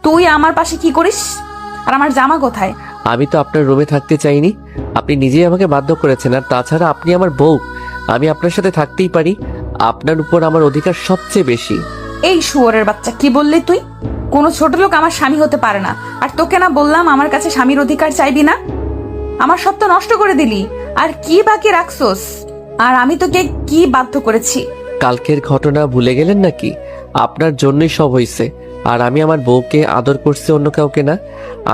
তুই আমার পাশে কি করিস? আর আমার জামা কোথায়? আমি তো আপনার রুমে থাকতে চাইনি, আপনি নিজেই আমাকে বাধ্য করেছেন। আর তাছাড়া আপনি আমার বউ, আমি আপনার সাথে থাকতেই পারি। আপনার উপর আমার অধিকার সবচেয়ে বেশি। এই শুয়োরের বাচ্চা, কি বললি তুই? কোনো ছোট লোক আমার স্বামী হতে পারে না। আর তোকে না বললাম আমার কাছে স্বামীর অধিকার চাইবি না? আমার সব তো নষ্ট করে দিলি। আর কি বাকি রাখছোস? আর আমি তোকে কি বাধ্য করেছি? কালকের ঘটনা ভুলে গেলেন নাকি? আপনার জন্যই সব হয়েছে। আর আমি আমার বউকে আদর করছি, অন্য কাউকে না।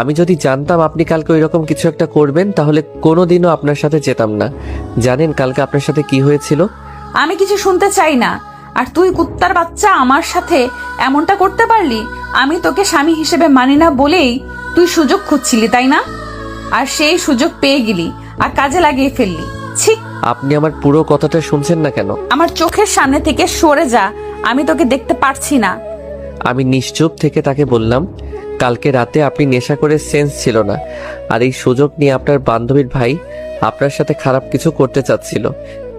আমি যদি জানতাম আপনি কালকে ওইরকম কিছু একটা করবেন, তাহলে কোনোদিনও আপনার সাথে যেতাম না। জানেন কালকে আপনার সাথে কি হয়েছিল? আমি কিছু শুনতে চাই না। আর তুই কুত্তার বাচ্চা আমার সাথে এমনটা করতে পারলি? আমি তোকে স্বামী হিসেবে মানি না বলেই তুই সুযোগ খুঁজছিলি, তাই না? আর সেই সুযোগ পেয়ে গেলি আর কাজে লাগিয়ে ফেললি। ছি! আপনি আমার পুরো কথাটা শুনছেন না কেন? আমার চোখের সামনে থেকে সরে যা, আমি তোকে দেখতে পারছি না। আমি নিশ্চুপ থেকে তাকে বললাম, কালকে রাতে আপনি নেশা করে সেন্স ছিল না। আর এই সুযোগ নিয়ে আপনার বান্ধবীর ভাই আপনার সাথে খারাপ কিছু করতে চাচ্ছিল।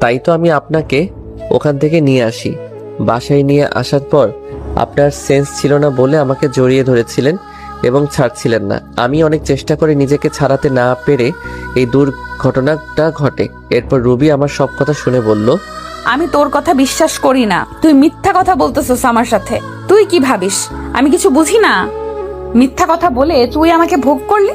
তাই তো আমি আপনাকে ওখান থেকে নিয়ে আসি। বাসায় নিয়ে আসার পর আপনার সেন্স ছিল না বলে আমাকে জড়িয়ে ধরেছিলেন এবং ছাড়ছিলেন না। আমি অনেক চেষ্টা করে নিজেকে ছাড়াতে না পেরে এই দুর্ঘটনাটা ঘটে। এরপর রুবি আমার সব কথা শুনে বলল, আমি তোর কথা বিশ্বাস করি না। তুই মিথ্যা কথা বলতেছিস আমার সাথে। তুই কি ভাবিস আমি কিছু বুঝি না? মিথ্যা কথা বলে তুই আমাকে ভোগ করলি।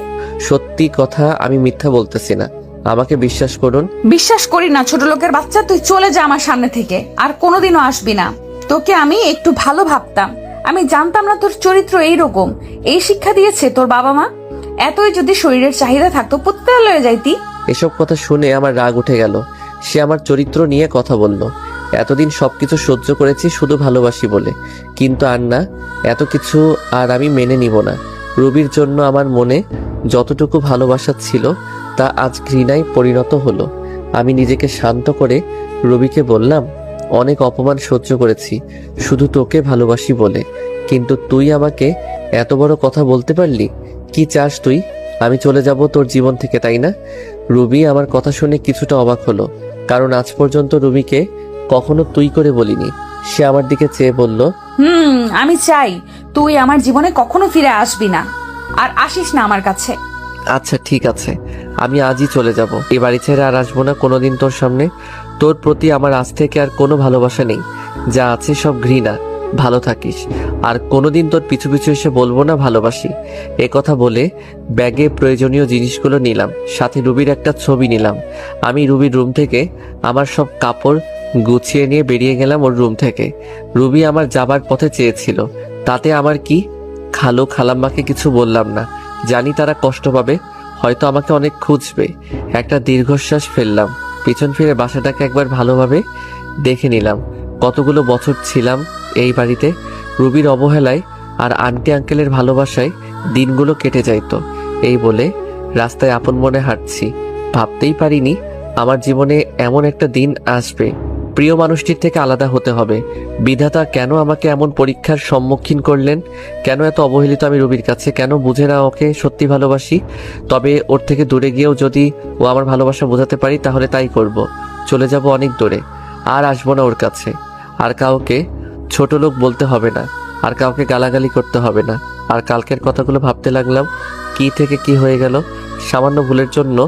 সত্যি কথা, আমি মিথ্যা বলতেছি না, আমাকে বিশ্বাস করুন। বিশ্বাস করি না ছোট লোকের বাচ্চা। তুই চলে যা আমার সামনে থেকে, আর কোনোদিনও আসবি না। তোকে আমি একটু ভালো ভাবতাম, আমি জানতাম না তোর চরিত্র এইরকম। এই শিক্ষা দিয়েছে তোর বাবা মা? এতই যদি শরীরের চাহিদা থাকতো পুত্রালয়ে যাইতি। এসব কথা শুনে আমার রাগ উঠে গেল। সে আমার চরিত্র নিয়ে কথা বলল। এতদিন সবকিছু সহ্য করেছি শুধু ভালোবাসি বলে, কিন্তু আর না, এত কিছু আর আমি মেনে নিব না। রুবির জন্য আমার মনে যতটুকু ভালোবাসা ছিল তা আজ ঘৃণায় পরিণত হলো। আমি নিজেকে শান্ত করে রুবিকে বললাম, অনেক অপমান সহ্য করেছি শুধু তোকে ভালোবাসি বলে, কিন্তু তুই আমাকে এত বড় কথা বলতে পারলি? কি চাস তুই? আমি চলে যাব তোর জীবন থেকে, তাই না? রুবি আমার কথা শুনে কিছুটা অবাক হলো, কারণ আজ পর্যন্ত রুবিকে কখনো তুই করে বলিনি। সে আমার দিকে চেয়ে বলল, আমি চাই তুই আমার জীবনে কখনো ফিরে আসবি না, আর আসিস না আমার কাছে। আচ্ছা ঠিক আছে, আমি আজই চলে যাব। এ বাড়ি ছেড়ে আর আসবো না কোনোদিন তোর সামনে। তোর প্রতি আমার আজ থেকে আর কোনো ভালোবাসা নেই, যা আছে সব ঘৃণা। ভালো থাকিস। আর কোনোদিন তোর পিছু পিছু এসে বলবো না ভালোবাসি। এ কথা বলে ব্যাগে প্রয়োজনীয় জিনিসগুলো নিলাম, সাথে রুবির একটা ছবি নিলাম। আমি রুবির রুম থেকে আমার সব কাপড় গুছিয়ে নিয়ে বেরিয়ে গেলাম ওর রুম থেকে। রুবি আমার যাবার পথে চেয়েছিল, তাতে আমার কি? খালাম্মাকে কিছু বললাম না, জানি তারা কষ্ট পাবে, হয়তো আমাকে অনেক খুঁজবে। একটা দীর্ঘশ্বাস ফেললাম, পিছন ফিরে বাসাটাকে একবার ভালোভাবে দেখে নিলাম। কতগুলো বছর ছিলাম এই বাড়িতে। রুবির অবহেলায় আর আন্টি আঙ্কেলের ভালোবাসায় দিনগুলো কেটে যাইতো। এই বলে রাস্তায় আপন মনে হাঁটছি। ভাবতেই পারিনি আমার জীবনে এমন একটা দিন আসবে। প্রিয় মানুষটির থেকে আলাদা হতে হবে। বিধাতা কেন আমাকে এমন পরীক্ষার সম্মুখীন করলেন? কেন এত অবহেলিত আমি রুবির কাছে? কেন বুঝে না ওকে সত্যি ভালোবাসি? তবে ওর থেকে দূরে গিয়েও যদি ও আমার ভালোবাসা বোঝাতে পারি তাহলে তাই করব। চলে যাব অনেক দূরে, আর আসবো না ওর কাছে। আর কাউকে ছোট লোক বলতে হবে না, আর কাউকে গালাগালি করতে হবে না। আর কালকের কথাগুলো ভাবতে লাগলাম, কি থেকে কি হয়ে গেল। সামান্য ভুলের জন্য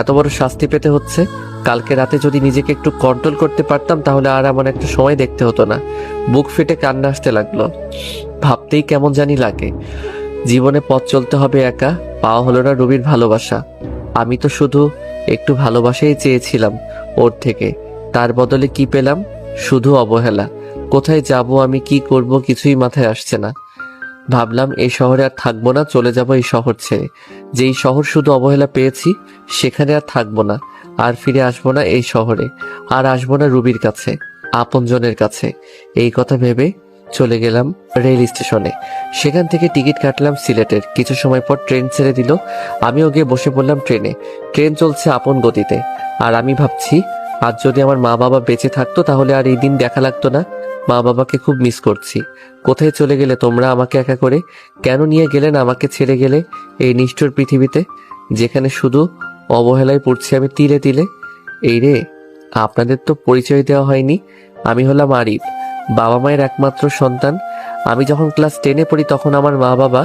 এত বড় শাস্তি পেতে হচ্ছে। কালকে রাতে যদি নিজেকে একটু কন্ট্রোল করতে পারতাম তাহলে আর এমন একটা সময় দেখতে হতো না। বুক ফেটে কান্না আসতে লাগলো। ভাবতেই কেমন জানি লাগে। জীবনে পথ চলতে হবে একা, পাওয়া হলো না রুবির ভালোবাসা। আমি তো শুধু একটু ভালোবাসাই চেয়েছিলাম ওর থেকে, তার বদলে কি পেলাম? শুধু অবহেলা। কোথায় যাব আমি, কি করব, কিছুই মাথায় আসছে না। ভাবলাম এই শহরে আর থাকবো না, চলে যাব এই শহর ছেড়ে। যেই শহর শুধু অবহেলা পেয়েছি সেখানে আর থাকবো না, আর ফিরে আসবো না এই শহরে, আর আসবো না রুবির কাছে, আপনজনের কাছে। এই কথা ভেবে চলে গেলাম রেল স্টেশনে। সেখান থেকে টিকিট কাটলাম সিলেটের। কিছু সময় পর ট্রেন ছেড়ে দিল। আমিও গিয়ে বসে পড়লাম ট্রেনে। ট্রেন চলছে আপন গতিতে, আর আমি ভাবছি আজ যদি আমার মা বাবা বেঁচে থাকতো তাহলে আর এই দিন দেখা লাগতো না। মা বাবাকে খুব মিস করছি। কোথায় চলে গেলে তোমরা আমাকে একা করে? কেন নিয়ে গেলেন আমাকে ছেড়ে গেলে এই নিষ্ঠুর পৃথিবীতে, যেখানে শুধু অবহেলায় পড়ছি আমি তিলে তিলে? এই রে, আপনাদের তো পরিচয় দেওয়া হয়নি। আমি হলাম আরিফ, বাবা মায়ের একমাত্র সন্তান। আমি যখন ক্লাস 10-এ পড়ি তখন আমার মা বাবা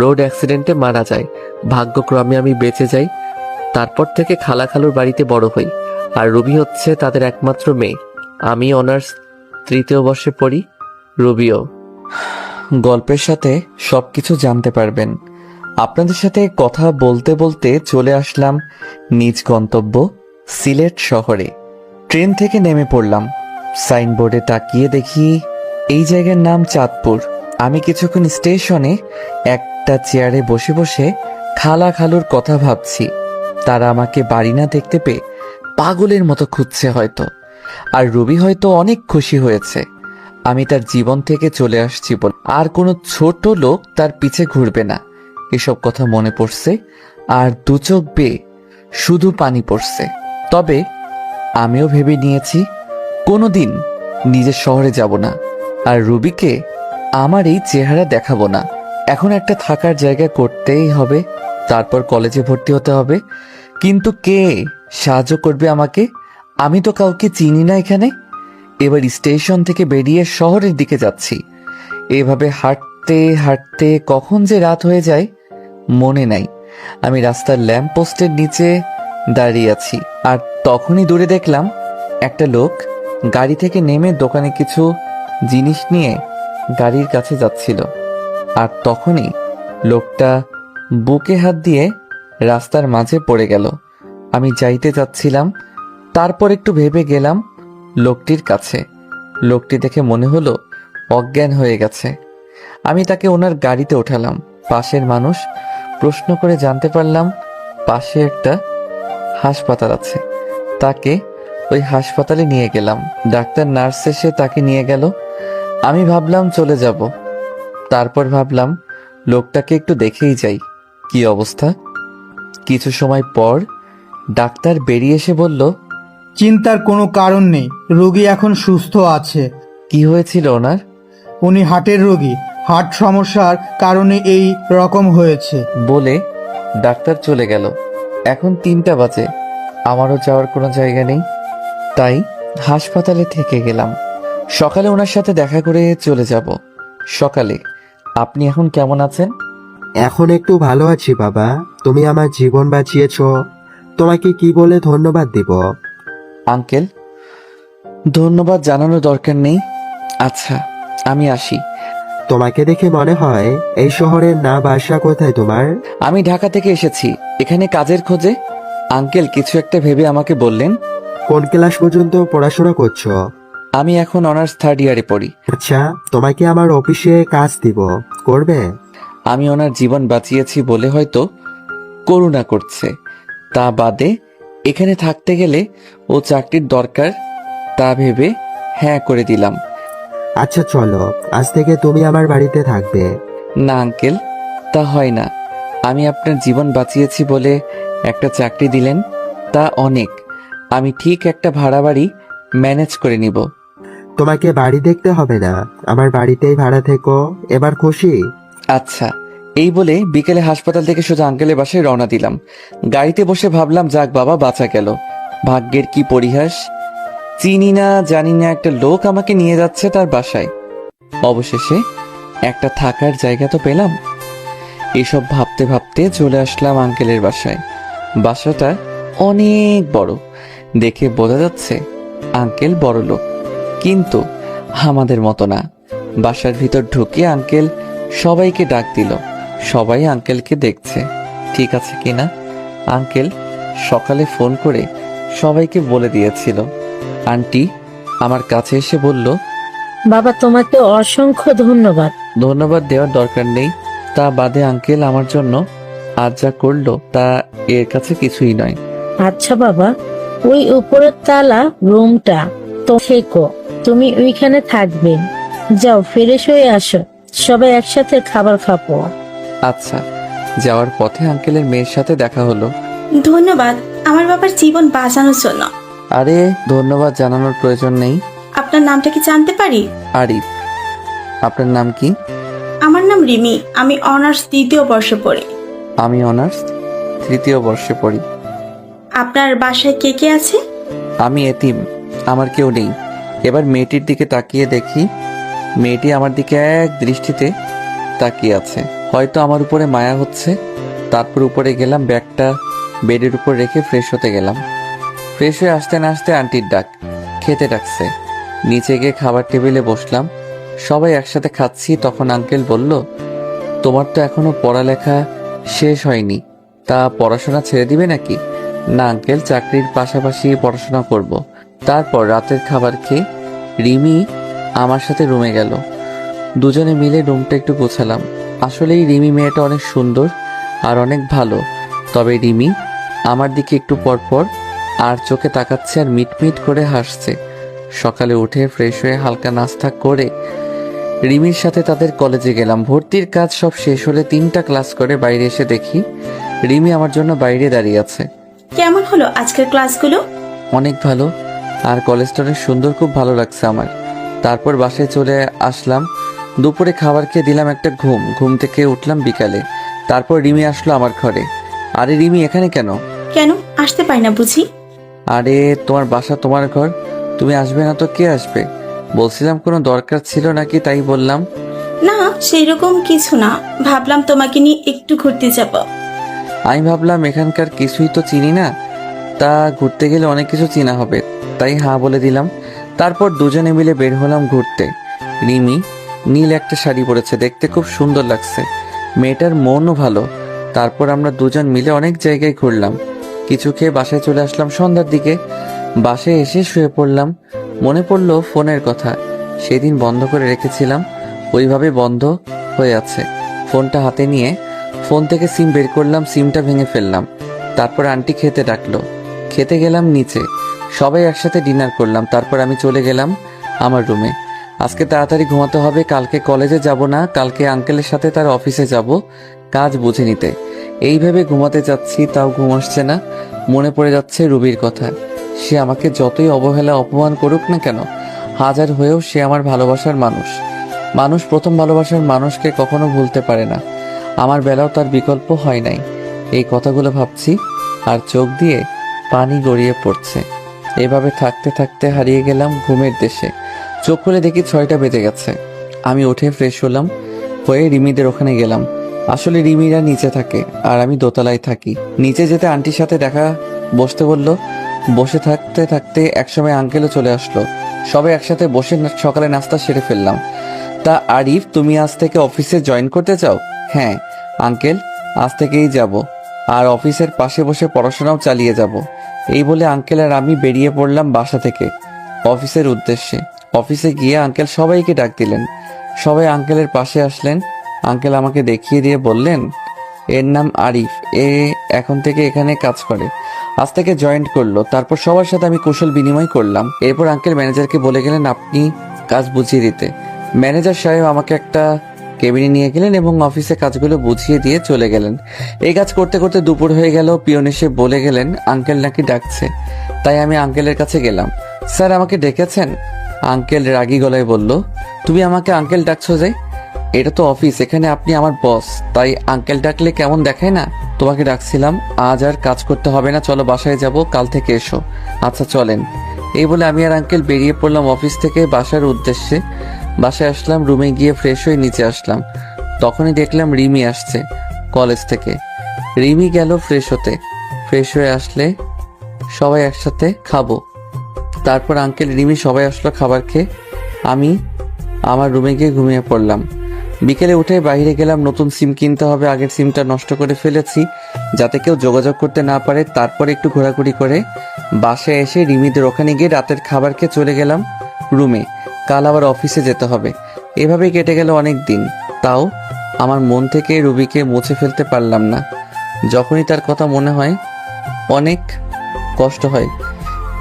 রোড অ্যাক্সিডেন্টে মারা যায়। ভাগ্যক্রমে আমি বেঁচে যাই। তারপর থেকে খালা খালুর বাড়িতে বড় হই। আর রুবি হচ্ছে তাদের একমাত্র মেয়ে। আমি অনার্স 3য় বর্ষে পড়ি, রুবিও। গল্পের সাথে সবকিছু জানতে পারবেন। আপনাদের সাথে কথা বলতে বলতে চলে আসলাম নিজ গন্তব্য সিলেট শহরে। ট্রেন থেকে নেমে পড়লাম। সাইনবোর্ডে তাকিয়ে দেখি এই জায়গার নাম চাঁদপুর। আমি কিছুক্ষণ স্টেশনে একটা চেয়ারে বসে বসে খালা খালুর কথা ভাবছি। তারা আমাকে বাড়ি না দেখতে পেয়ে পাগলের মতো খুঁজছে হয়তো। আর রবি হয়তো অনেক খুশি হয়েছে আমি তার জীবন থেকে চলে আসছি বলে। আর কোনো ছোট লোক তার পিছে ঘুরবে না, এসব কথা মনে পড়ছে। আর দু চোখ বেয়ে শুধু পানি পড়ছে। তবে আমিও ভেবে নিয়েছি কোনোদিন নিজের শহরে যাব না, আর রুবিকে আমার এই চেহারা দেখাবো না। এখন একটা থাকার জায়গা করতেই হবে, তারপর কলেজে ভর্তি হতে হবে। কিন্তু কে সাহায্য করবে আমাকে? আমি তো কাউকে চিনি না এখানে। এবার স্টেশন থেকে বেরিয়ে শহরের দিকে যাচ্ছি। এভাবে হাঁটতে হাঁটতে কখন যে রাত হয়ে যায় মনে নাই। আমি রাস্তার ল্যাম্প পোস্টের নিচে দাঁড়িয়ে আছি, আর তখনই দূরে দেখলাম একটা লোক গাড়ি থেকে নেমে দোকানে কিছু জিনিস নিয়ে গাড়ির কাছে যাচ্ছিল। আর তখনই লোকটা বুকে হাত দিয়ে রাস্তার মাঝে পড়ে গেল। আমি যাইতে যাচ্ছিলাম, তারপর একটু ভেবে গেলাম লোকটির কাছে। লোকটি দেখে মনে হলো অজ্ঞান হয়ে গেছে। আমি তাকে ওনার গাড়িতে ওঠালাম। পাশের মানুষ প্রশ্ন করে জানতে পারলাম পাশে একটা হাসপাতাল আছে। তাকে ওই হাসপাতালে নিয়ে গেলাম। ডাক্তার নার্স এসে তাকে নিয়ে গেল। আমি ভাবলাম চলে যাব, তারপর ভাবলাম লোকটাকে একটু দেখেই যাই কি অবস্থা। কিছু সময় পর ডাক্তার বেরিয়ে এসে বলল, চিন্তার কোনো কারণ নেই, রোগী এখন সুস্থ আছে। কি হয়েছিল ওনার? উনি হার্টের রোগী, হার্ট সমস্যার কারণে এই রকম হয়েছে। বলে ডাক্তার চলে গেল। এখন 3টা বাজে, আমারও যাওয়ার কোনো জায়গা নেই, তাই হাসপাতালে থেকে গেলাম। সকালে ওনার সাথে দেখা করে চলে যাব। সকালে আপনি এখন কেমন আছেন? এখন একটু ভালো আছি বাবা। তুমি আমার জীবন বাঁচিয়েছো, তোমাকে কি বলে ধন্যবাদ দিব? আঙ্কেল, ধন্যবাদ জানানোর দরকার নেই। আচ্ছা, আমি আসি। তোমাকে দেখে মনে হয় এই শহরের না বাসা কোথায় তোমার? আমি ঢাকা থেকে এসেছি এখানে কাজের খোঁজে। আঙ্কেল কিছু একটা ভেবে আমাকে বললেন, কোন ক্লাস পর্যন্ত পড়াশোনা করছো? আমি এখন অনার্স 3rd ইয়ারে পড়ি। আচ্ছা, তোমাকে আমার অফিসে কাজ দিব, করবে? আমি ওনার জীবন বাঁচিয়েছি বলে হয়তো করুণা করছে, তা বাদে এখানে থাকতে গেলে ও চাকরির দরকার, তা ভেবে হ্যাঁ করে দিলাম। আচ্ছা চলো, আজ থেকে তুমি আমার বাড়িতে থাকবে। না আঙ্কেল, তা হয় না। আমি আপনার জীবন বাঁচিয়েছি বলে একটা চাকরি দিলেন, তা অনেক। আমি ঠিক একটা ভাড়া বাড়ি ম্যানেজ করে নিব। তোমাকে বাড়ি দেখতে হবে না, আমার বাড়িতেই ভাড়া থেকো। এবার খুশি? আচ্ছা, এই বলে বিকেলে হাসপাতাল থেকে সোজা আঙ্কেলের বাসায় রওনা দিলাম। গাড়িতে বসে ভাবলাম, যাক বাবা, বাঁচা গেল। ভাগ্যের কি পরিহাস, চিনি না জানি না একটা লোক আমাকে নিয়ে যাচ্ছে তার বাসায়। অবশেষে একটা থাকার জায়গা তো পেলাম। এসব ভাবতে ভাবতে চলে আসলাম আঙ্কেলের বাসায়। বাসাটা অনেক বড়, দেখে বোঝা যাচ্ছে আঙ্কেল বড় লোক, কিন্তু আমাদের মতো না। বাসার ভিতর ঢুকে আঙ্কেল সবাইকে ডাক দিল। সবাই আঙ্কেলকে দেখছে ঠিক আছে কিনা। আঙ্কেল সকালে ফোন করে সবাইকে বলে দিয়েছিল। আন্টি আমার কাছে এসে বলল, বাবা, তোমাকে অসংখ্য ধন্যবাদ। ধন্যবাদ দেওয়ার দরকার নেই, তা বাদে আঙ্কেল আমার জন্য আজ যা করলো তা এর কাছে কিছুই নয়। আচ্ছা বাবা, ওই উপরের তালা রুমটা তো থেকো, তুমি ওইখানে থাকবে। যাও, ফ্রেশ হয়ে আসো, সবাই একসাথে খাবার খাবো। আচ্ছা। যাওয়ার পথে আঙ্কেলের মেয়ের সাথে দেখা হলো। ধন্যবাদ আমার বাবার জীবন বাঁচানোর জন্য। আরে ধন্যবাদ জানানোর প্রয়োজন নেই। আপনার নামটা কি জানতে পারি? আরিফ। আপনার নাম কি? আমার নাম রিমি, আমি অনার্স 3য় বর্ষে পড়ি। আমি অনার্স 3য় বর্ষে পড়ি। আপনার বাসায় কে কে আছে? আমি এতিম, আমার কেউ নেই। এবার মেয়েটির দিকে তাকিয়ে দেখি মেয়েটি আমার দিকে এক দৃষ্টিতে তাকিয়ে আছে, হয়তো আমার উপরে মায়া হচ্ছে। তারপর উপরে গেলাম, ব্যাগটা বেডের উপর রেখে ফ্রেশ হতে গেলাম। ফ্রেশ হয়ে আসতে না আসতে আন্টির ডাক, খেতে ডাকছে। নিচে গিয়ে খাবার টেবিলে বসলাম, সবাই একসাথে খাচ্ছি। তখন আঙ্কেল বলল, তোমার তো এখনো পড়ালেখা শেষ হয়নি, তা পড়াশোনা ছেড়ে দিবে নাকি? না আঙ্কেল, চাকরির পাশাপাশি পড়াশোনা করব। তারপর রাতের খাবার খেয়ে রিমি আমার সাথে রুমে গেল। দুজনে মিলে রুমটা একটু গোছালাম। আসলেই রিমি মেয়েটা অনেক সুন্দর আর অনেক ভালো। তবে রিমি আমার দিকে একটু পরপর আর চোখে তাকাচ্ছে আর মিটমিট করে হাসছে। সকালে উঠে ফ্রেশ হয়ে হালকা নাস্তা করে রিমির সাথে তাদের কলেজে গেলাম। ভর্তির কাজ সব শেষ হলে 3টা ক্লাস করে বাইরে এসে দেখি রিমি আমার জন্য বাইরে দাঁড়িয়ে আছে। কেমন হলো আজকের ক্লাসগুলো? অনেক ভালো, আর কলেজটা অনেক সুন্দর, খুব ভালো লাগছে আমার। তারপর বাসায় চলে আসলাম। দুপুরে খাবার খেয়ে দিলাম একটা ঘুম থেকে উঠলাম বিকালে। তারপর রিমি আসলো আমার ঘরে। আরে রিমি, এখানে কেন? কেন আসতে পারি না বুঝি? আরে তোমার বাসা, তোমার ঘর, তুমি আসবে না তো কে আসবে? বলছিলাম কোনো দরকার ছিল নাকি, তাই বললাম। না, সেই রকম কিছু না, ভাবলাম তোমাকে নিয়ে একটু ঘুরতে যাব। আমি ভাবলাম এখানকার কিছুই তো চিনি না, তা ঘুরতে গেলে অনেক কিছু চিনা হবে, তাই হ্যাঁ বলে দিলাম। তারপর দুজনে মিলে বের হলাম ঘুরতে। রিমি নীল একটা শাড়ি পরেছে, দেখতে খুব সুন্দর লাগছে। মেয়েটার মনও ভালো। তারপর আমরা দুজন মিলে অনেক জায়গায় ঘুরলাম। কিছু খেয়ে বাসায় চলে আসলাম সন্ধ্যার দিকে। বাসায় এসে শুয়ে পড়লাম। মনে পড়লো ফোনের কথা, সেদিন বন্ধ করে রেখেছিলাম, ওইভাবে বন্ধ হয়ে আছে। ফোনটা হাতে নিয়ে ফোন থেকে সিম বের করলাম, সিমটা ভেঙে ফেললাম। তারপর আন্টি খেতে ডাকলো, খেতে গেলাম নিচে। সবাই একসাথে ডিনার করলাম। তারপর আমি চলে গেলাম আমার রুমে। আজকে তাড়াতাড়ি ঘুমাতে হবে, কালকে কলেজে যাব না, কালকে আঙ্কেলের সাথে তার অফিসে যাব কাজ বুঝে নিতে। এইভাবে ঘুমাতে যাচ্ছি, তাও ঘুম আসছে না। মনে পড়ে যাচ্ছে রুবির কথা। সে আমাকে যতই অবহেলা অপমান করুক না কেন, হাজার হয়েও সে আমার ভালোবাসার মানুষ। মানুষ প্রথম ভালোবাসার মানুষকে কখনো ভুলতে পারে না। আমার বেলাও তার বিকল্প হয় নাই। এই কথাগুলো ভাবছি আর চোখ দিয়ে পানি গড়িয়ে পড়ছে। এভাবে থাকতে থাকতে হারিয়ে গেলাম ঘুমের দেশে। চোখ খুলে দেখি 6টা বেজে গেছে। আমি উঠে ফ্রেশ হলাম, হয়ে রিমিদের ওখানে গেলাম। আসলে রিমিরা নিচে থাকে আর আমি দোতলায় থাকি। নিচে যেতে আন্টির সাথে বসতে বলল। বসে থাকতে থাকতে একসময় আঙ্কেলও চলে আসলো। সবাই একসাথে বসে সকালে নাস্তা সেরে ফেললাম। তা আরিফ, তুমি আজ থেকে অফিসে জয়েন করতে চাও? হ্যাঁ আঙ্কেল, আজ থেকেই যাব, আর অফিসের পাশে বসে পড়াশোনাও চালিয়ে যাব। এই বলে আঙ্কেল আর আমি বেরিয়ে পড়লাম বাসা থেকে অফিসের উদ্দেশ্যে। অফিসে গিয়ে আঙ্কেল সবাইকে ডাক দিলেন। সবাই আঙ্কেলের পাশে আসলেন। আঙ্কেল আমাকে দেখিয়ে দিয়ে বললেন, এর নাম আরিফ, এ এখন থেকে এখানে কাজ করে, আজ থেকে জয়েন্ট করলো। তারপর সবার সাথে আমি কুশল বিনিময় করলাম। এরপর আঙ্কেল ম্যানেজারকে বলে গেলেন আপনি কাজ বুঝিয়ে দিতে। ম্যানেজার সাহেব আমাকে একটা কেবিনে নিয়ে গেলেন এবং অফিসে কাজগুলো বুঝিয়ে দিয়ে চলে গেলেন। এই কাজ করতে করতে দুপুর হয়ে গেল। পিয়ন এসে বলে গেলেন আঙ্কেল নাকি ডাকছে। তাই আমি আঙ্কেলের কাছে গেলাম। স্যার আমাকে ডেকেছেন? আঙ্কেল রাগী গলায় বলল, তুমি আমাকে আঙ্কেল ডাকছো যে? এটা তো অফিস, এখানে আপনি আমার বস, তাই আঙ্কেল ডাকলে কেমন দেখায় না? তোমাকে ডাকছিলাম, আজ আর কাজ করতে হবে না, চলো বাসায় যাব, কাল থেকে এসো। আচ্ছা চলেন। এই বলে আমি আর আঙ্কেল বেরিয়ে পড়লাম অফিস থেকে বাসার উদ্দেশ্যে। বাসায় আসলাম, রুমে গিয়ে ফ্রেশ হয়ে নিচে আসলাম। তখনই দেখলাম রিমি আসছে কলেজ থেকে। রিমি গেল ফ্রেশ হতে। ফ্রেশ হয়ে আসলে সবাই একসাথে খাবো। তারপর আঙ্কেল, রিমি সবাই আসলো খাবার খেয়ে। আমি আমার রুমে গিয়ে ঘুমিয়ে পড়লাম। বিকেলে উঠে বাইরে গেলাম, নতুন সিম কিনতে হবে, আগের সিমটা নষ্ট করে ফেলেছি যাতে কেউ যোগাযোগ করতে না পারে। তারপর একটু ঘোরাঘুরি করে বাসায় এসে রিমিদের ওখানে গিয়ে রাতের খাবার খেয়ে চলে গেলাম রুমে। কাল আবার অফিসে যেতে হবে। এভাবেই কেটে গেল অনেক দিন। তাও আমার মন থেকে রুবিকে মুছে ফেলতে পারলাম না। যখনই তার কথা মনে হয় অনেক কষ্ট হয়।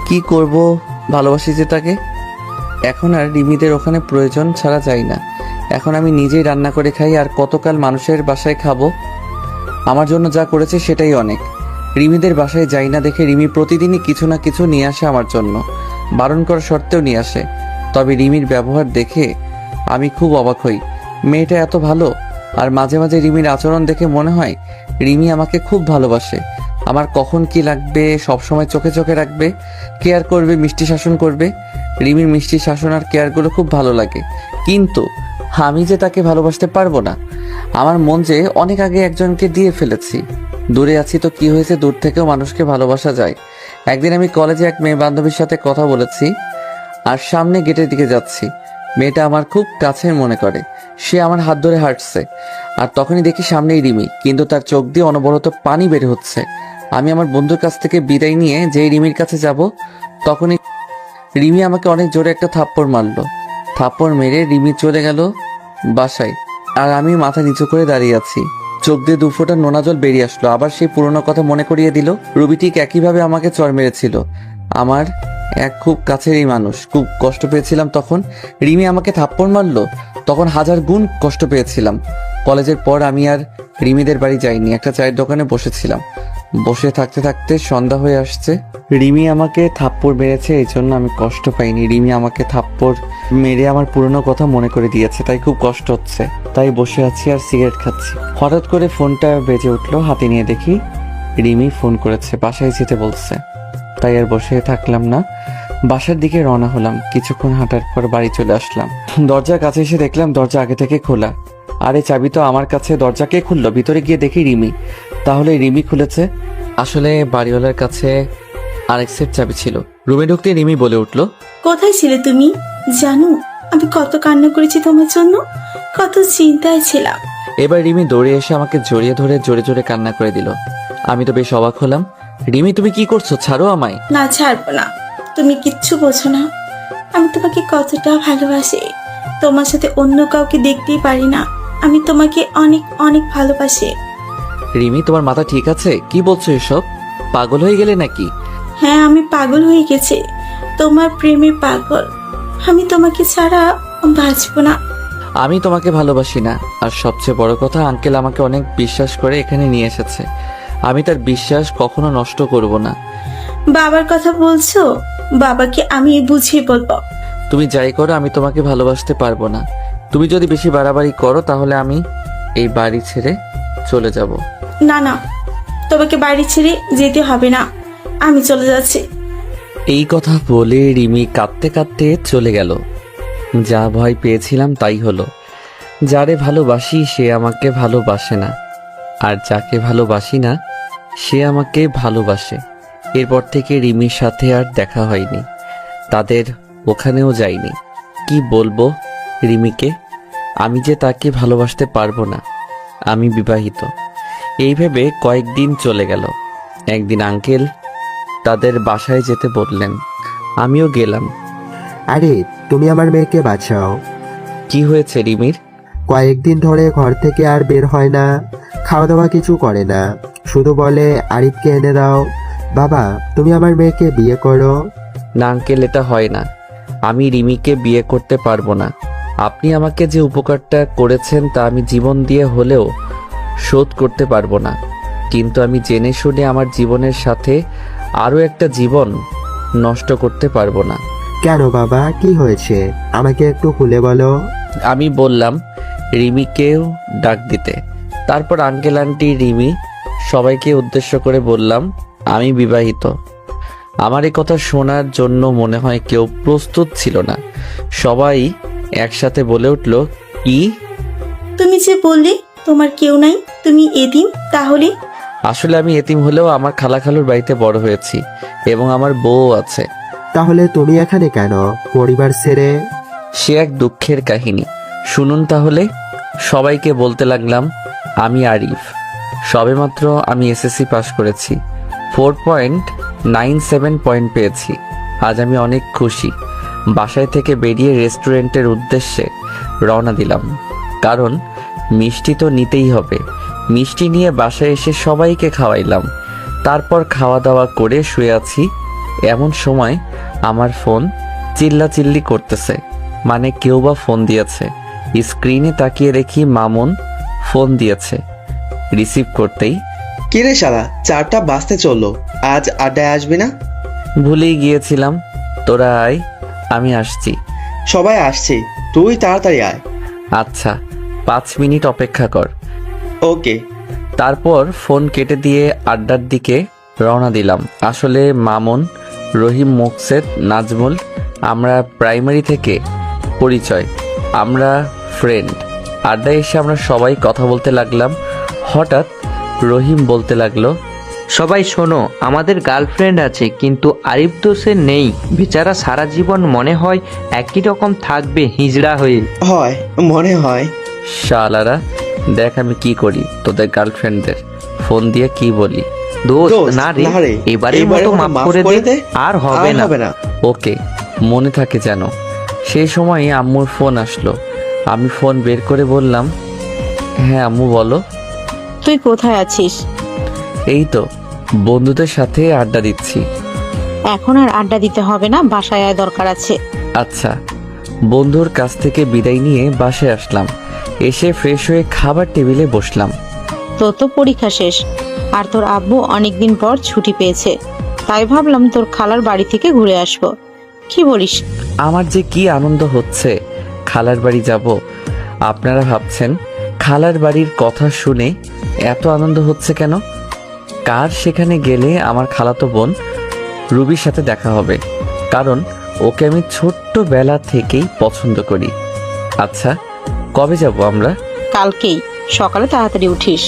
কি করব, ভালোবাসি যে তাকে। এখন আর রিমিদের ওখানে প্রয়োজন ছাড়া যাই না। এখন আমি নিজেই রান্না করে খাই, আর কতকাল মানুষের বাসায় খাবো। আমার জন্য যা করেছে সেটাই অনেক। রিমিদের বাসায় যাই না দেখে রিমি প্রতিদিনই কিছু না কিছু নিয়ে আসে আমার জন্য, বারণ করা সত্ত্বেও নিয়ে আসে। তবে রিমির ব্যবহার দেখে আমি খুব অবাক হই। মেয়েটা এত ভালো, আর মাঝে মাঝে রিমির আচরণ দেখে মনে হয় রিমি আমাকে খুব ভালোবাসে। আমার কখন কি লাগবে সবসময় চোখে চোখে রাখবে, কেয়ার করবে, মিষ্টি শাসন করবে। রিমির মিষ্টি শাসন আর কেয়ারগুলো খুব ভালো লাগে। কিন্তু আমি যে তাকে ভালোবাসতে পারবো না। আমার মন যে অনেক আগে একজনকে দিয়ে ফেলেছি। দূরে আছি তো কি হয়েছে, দূর থেকেও মানুষকে ভালোবাসা যায়। একদিন আমি কলেজে এক মেয়ে বান্ধবীর সাথে কথা বলেছি আর সামনে গেটের দিকে যাচ্ছি। মেয়েটা আমার খুব কাছের মনে করে। সে আমার হাত ধরে হাঁটছে আর তখনই দেখি সামনেই রিমি, কিন্তু তার চোখ দিয়ে অনবরত পানি বের হচ্ছে। আমি আমার বন্ধুর কাছ থেকে বিদায় নিয়ে যেই রিমির কাছে যাব, তখনই রিমি আমাকে অনেক জোরে একটা থাপ্পড় মারলো। থাপ্পড় মেরে রিমি চলে গেল বাসায়, আর আমি মাথা নিচু করে দাঁড়িয়ে আছি। চোখ দিয়ে 2 ফোঁটা নোনা জল বেরিয়ে আসলো। আবার সেই পুরনো কথা মনে করিয়ে দিল। রুবি ঠিক একইভাবে আমাকে চড় মেরেছিল। আমার এক খুব কাছেরই মানুষ। খুব কষ্ট পেয়েছিলাম তখন। রিমি আমাকে থাপ্পড় মারলো, তখন 1000 গুণ কষ্ট পেয়েছিলাম। কলেজের পর আমি আর রিমিদের বাড়ি যাইনি। একটা চায়ের দোকানে বসেছিলাম। বসে থাকতে থাকতে সন্ধ্যা হয়ে আসছে। রিমি আমাকে থাপ্পড় মেরেছে, এই জন্য আমি কষ্ট পাইনি। রিমি আমাকে থাপ্পড় মেরে আমার পুরনো কথা মনে করে দিয়েছে, তাই খুব কষ্ট হচ্ছে। তাই বসে আছি আর সিগারেট খাচ্ছি। হঠাৎ করে ফোনটা বেজে উঠলো। হাতে নিয়ে দেখি রিমি ফোন করেছে, বাসায় যেতে বলছে। তাই আর বসে থাকলাম না, বাসার দিকে রওনা হলাম। কিছুক্ষণ হাঁটার পর বাড়ি চলে আসলাম। দরজার কাছে এসে দেখলাম দরজা আগে থেকে খোলা। আরে চাবি তো আমার কাছে, দরজা কে খুললো? ভিতরে গিয়ে দেখি রিমি। তাহলে রিমি খুলেছে। আসলে বাড়িওয়ালার কাছে আরেক সেট চাবি ছিল। রুমে ঢুকতে রিমি বলে উঠলো, কোথায় ছিলে তুমি? জানো আমি কত কান্না করেছি তোমার জন্য, কত চিন্তায় ছিলাম। এবার রিমি দৌড়ে এসে আমাকে জড়িয়ে ধরে জোরে জোরে কান্না করে দিল। আমি তো বেশ অবাক হলাম। রিমি, তুমি কি করছো? ছাড়ো আমায়। না, ছাড়বো না। তুমি কিচ্ছু বোঝো না, আমি তোমাকে কতটা ভালোবাসি। তোমার সাথে অন্য কাউকে দেখতেই পারি না। আমি তোমাকে অনেক অনেক ভালোবাসি। রিমি, তোমার মাথা ঠিক আছে? কি বলছো এসব? পাগল হয়ে গেলে নাকি? হ্যাঁ, আমি পাগল হয়ে গেছি, তোমার প্রেমে পাগল। আমি তোমাকে ছাড়া বাঁচবো না। আমি তোমাকে ভালোবাসি না। আর সবচেয়ে বড় কথা, আঙ্কেল আমাকে অনেক বিশ্বাস করে এখানে নিয়ে এসেছে। আমি তার বিশ্বাস কখনো নষ্ট করব না। বাবার কথা বলছো? বাবাকে আমি বুঝিয়ে বলবো। তুমি যাই করো, আমি তোমাকে ভালোবাসতে পারবো না। তুমি যদি বেশি বাড়াবাড়ি করো তাহলে আমি এই বাড়ি ছেড়ে চলে যাব। না না, তোমাকে বাড়ি ছেড়ে যেতে হবে না, আমি চলে যাচ্ছি। এই কথা বলে রিমি কাঁদতে কাঁদতে চলে গেল। যা ভয় পেয়েছিলাম তাই হলো। যারে ভালোবাসি সে আমাকে ভালোবাসে না, আর যাকে ভালোবাসি না সে আমাকে ভালোবাসে। এরপর থেকে রিমির সাথে আর দেখা হয়নি, তাদের ওখানেও যাইনি। কি বলবো রিমিকে? আমি যে তাকে ভালোবাসতে পারবো না। আমি বিবাহিত। এই ভেবে কয়েকদিন চলে গেল। একদিন আঙ্কেল তাদের বাসায় যেতে বললেন, আমিও গেলাম। আরে তুমি আমার মেয়েকে বাঁচাও। কি হয়েছে রিমির? কয়েকদিন ধরে ঘর থেকে আর বের হয় না, খাওয়া দাওয়া কিছু করে না, শুধু বলে আরিফকে এনে দাও। বাবা, তুমি আমার মেয়েকে বিয়ে করো। না আঙ্কেল, এটা হয় না। আমি রিমিকে বিয়ে করতে পারবো না। আপনি আমাকে যে উপকারটা করেছেন তা আমি জীবন দিয়ে হলেও শোধ করতে পারবো না। কিন্তু আমি জেনে শুনে আমার জীবনের সাথে আরও একটা জীবন নষ্ট করতে পারবো না। কেন বাবা, কি হয়েছে? আমাকে একটু খুলে বলো। আমি বললাম রিমিকেও ডাক দিতে। তারপর আঙ্কেল আন্টি রিমি সবাইকে উদ্দেশ্য করে বললাম, আমি বিবাহিত। আমার এই কথা শোনার জন্য মনে হয় কেউ প্রস্তুত ছিল না। সবাই একসাথে বলে উঠল, কি? তুমি যে বললে তোমার কেউ নাই, তুমি এতিম, তাহলে? আসলে আমি এতিম হলেও আমার খালাখালুর বাড়িতে বড় হয়েছি এবং আমার বউ আছে। তাহলে তুমি এখানে কেন, পরিবার ছেড়ে? সে এক দুঃখের কাহিনী, শুনুন তাহলে। সবাইকে বলতে লাগলাম, আমি আরিফ। সবেমাত্র আমি এসএসসি পাশ করেছি, 4.97 পয়েন্ট পেয়েছি। আজ আমি অনেক খুশি। বাসায় থেকে বেরিয়ে রেস্টুরেন্টের উদ্দেশ্যে রওনা দিলাম, কারণ মিষ্টি তো নিতেই হবে। মিষ্টি নিয়ে বাসায় এসে সবাইকে খাওয়াইলাম। তারপর খাওয়া দাওয়া করে শুয়ে আছি। এমন সময় আমার ফোন চিল্লাচিল্লি করতেছে, মানে কেউ বা ফোন দিয়েছে। স্ক্রিনে তাকিয়ে দেখি মামুন ফোন দিয়েছে। রিসিভ করতেই, কিরে শালা, 4টা বাজতে চললো, আজ আড্ডায় আসবি না? ভুলেই গিয়েছিলাম। তোরা আয়, আমি আসছি। সবাই আসছে, তুই তাড়াতাড়ি আয়। আচ্ছা, 5 মিনিট অপেক্ষা কর। ওকে। তারপর ফোন কেটে দিয়ে আড্ডার দিকে রওনা দিলাম। আসলে মামুন, রহিম, মোকসেদ, নাজমুল আমরা প্রাইমারি থেকে পরিচয়। আমরা ফ্রেন্ড। আড্ডায় এসে আমরা সবাই কথা বলতে লাগলাম। হঠাৎ রহিম বলতে লাগলো, সবাই শোনো, আমাদের গার্লফ্রেন্ড আছে, কিন্তু আরিফ তো সে নেই। বেচারা সারা জীবন মনে হয় একই রকম থাকবে হিজড়া হয়ে। হয় মনে হয়। শালারা, দেখ আমি কি করি, তোদের গার্লফ্রেন্ডদের ফোন দিয়ে কি বলি। দোস্ত দোস্ত, না রে, না রে, এবারের মতো মাফ করে দে, আর হবে না। ওকে, মনে থাকে যেন। সেই সময় আম্মুর ফোন আসলো। আমি ফোন বের করে বললাম, হ্যাঁ আম্মু বলো। তুই কোথায় আছিস? এই তো বন্ধুদের সাথে আড্ডা দিচ্ছি। এখন আর আড্ডা দিতে হবে না, বাসায় আয়, দরকার আছে। আচ্ছা। বন্ধুর কাছ থেকে বিদায় নিয়ে বাসায় আসলাম। এসে ফ্রেশ হয়ে খাবার টেবিলে বসলাম। তোর তো পরীক্ষা শেষ, আর তোর আব্বু অনেকদিন পর ছুটি পেয়েছে, তাই ভাবলাম তোর খালার বাড়ি থেকে ঘুরে আসবো। কি বলিস? আমার যে কি আনন্দ হচ্ছে, খালার বাড়ি যাব। আপনারা ভাবছেন খালার বাড়ির কথা শুনে এত আনন্দ হচ্ছে কেন? কার সেখানে গেলে আমার খালাতো বোন রুবির সাথে দেখা হবে, কারণ ওকে আমি ছোট্টবেলা থেকেই পছন্দ করি। আচ্ছা, কবে যাব আমরা? কালকেই সকালে তাড়াতাড়ি উঠিস।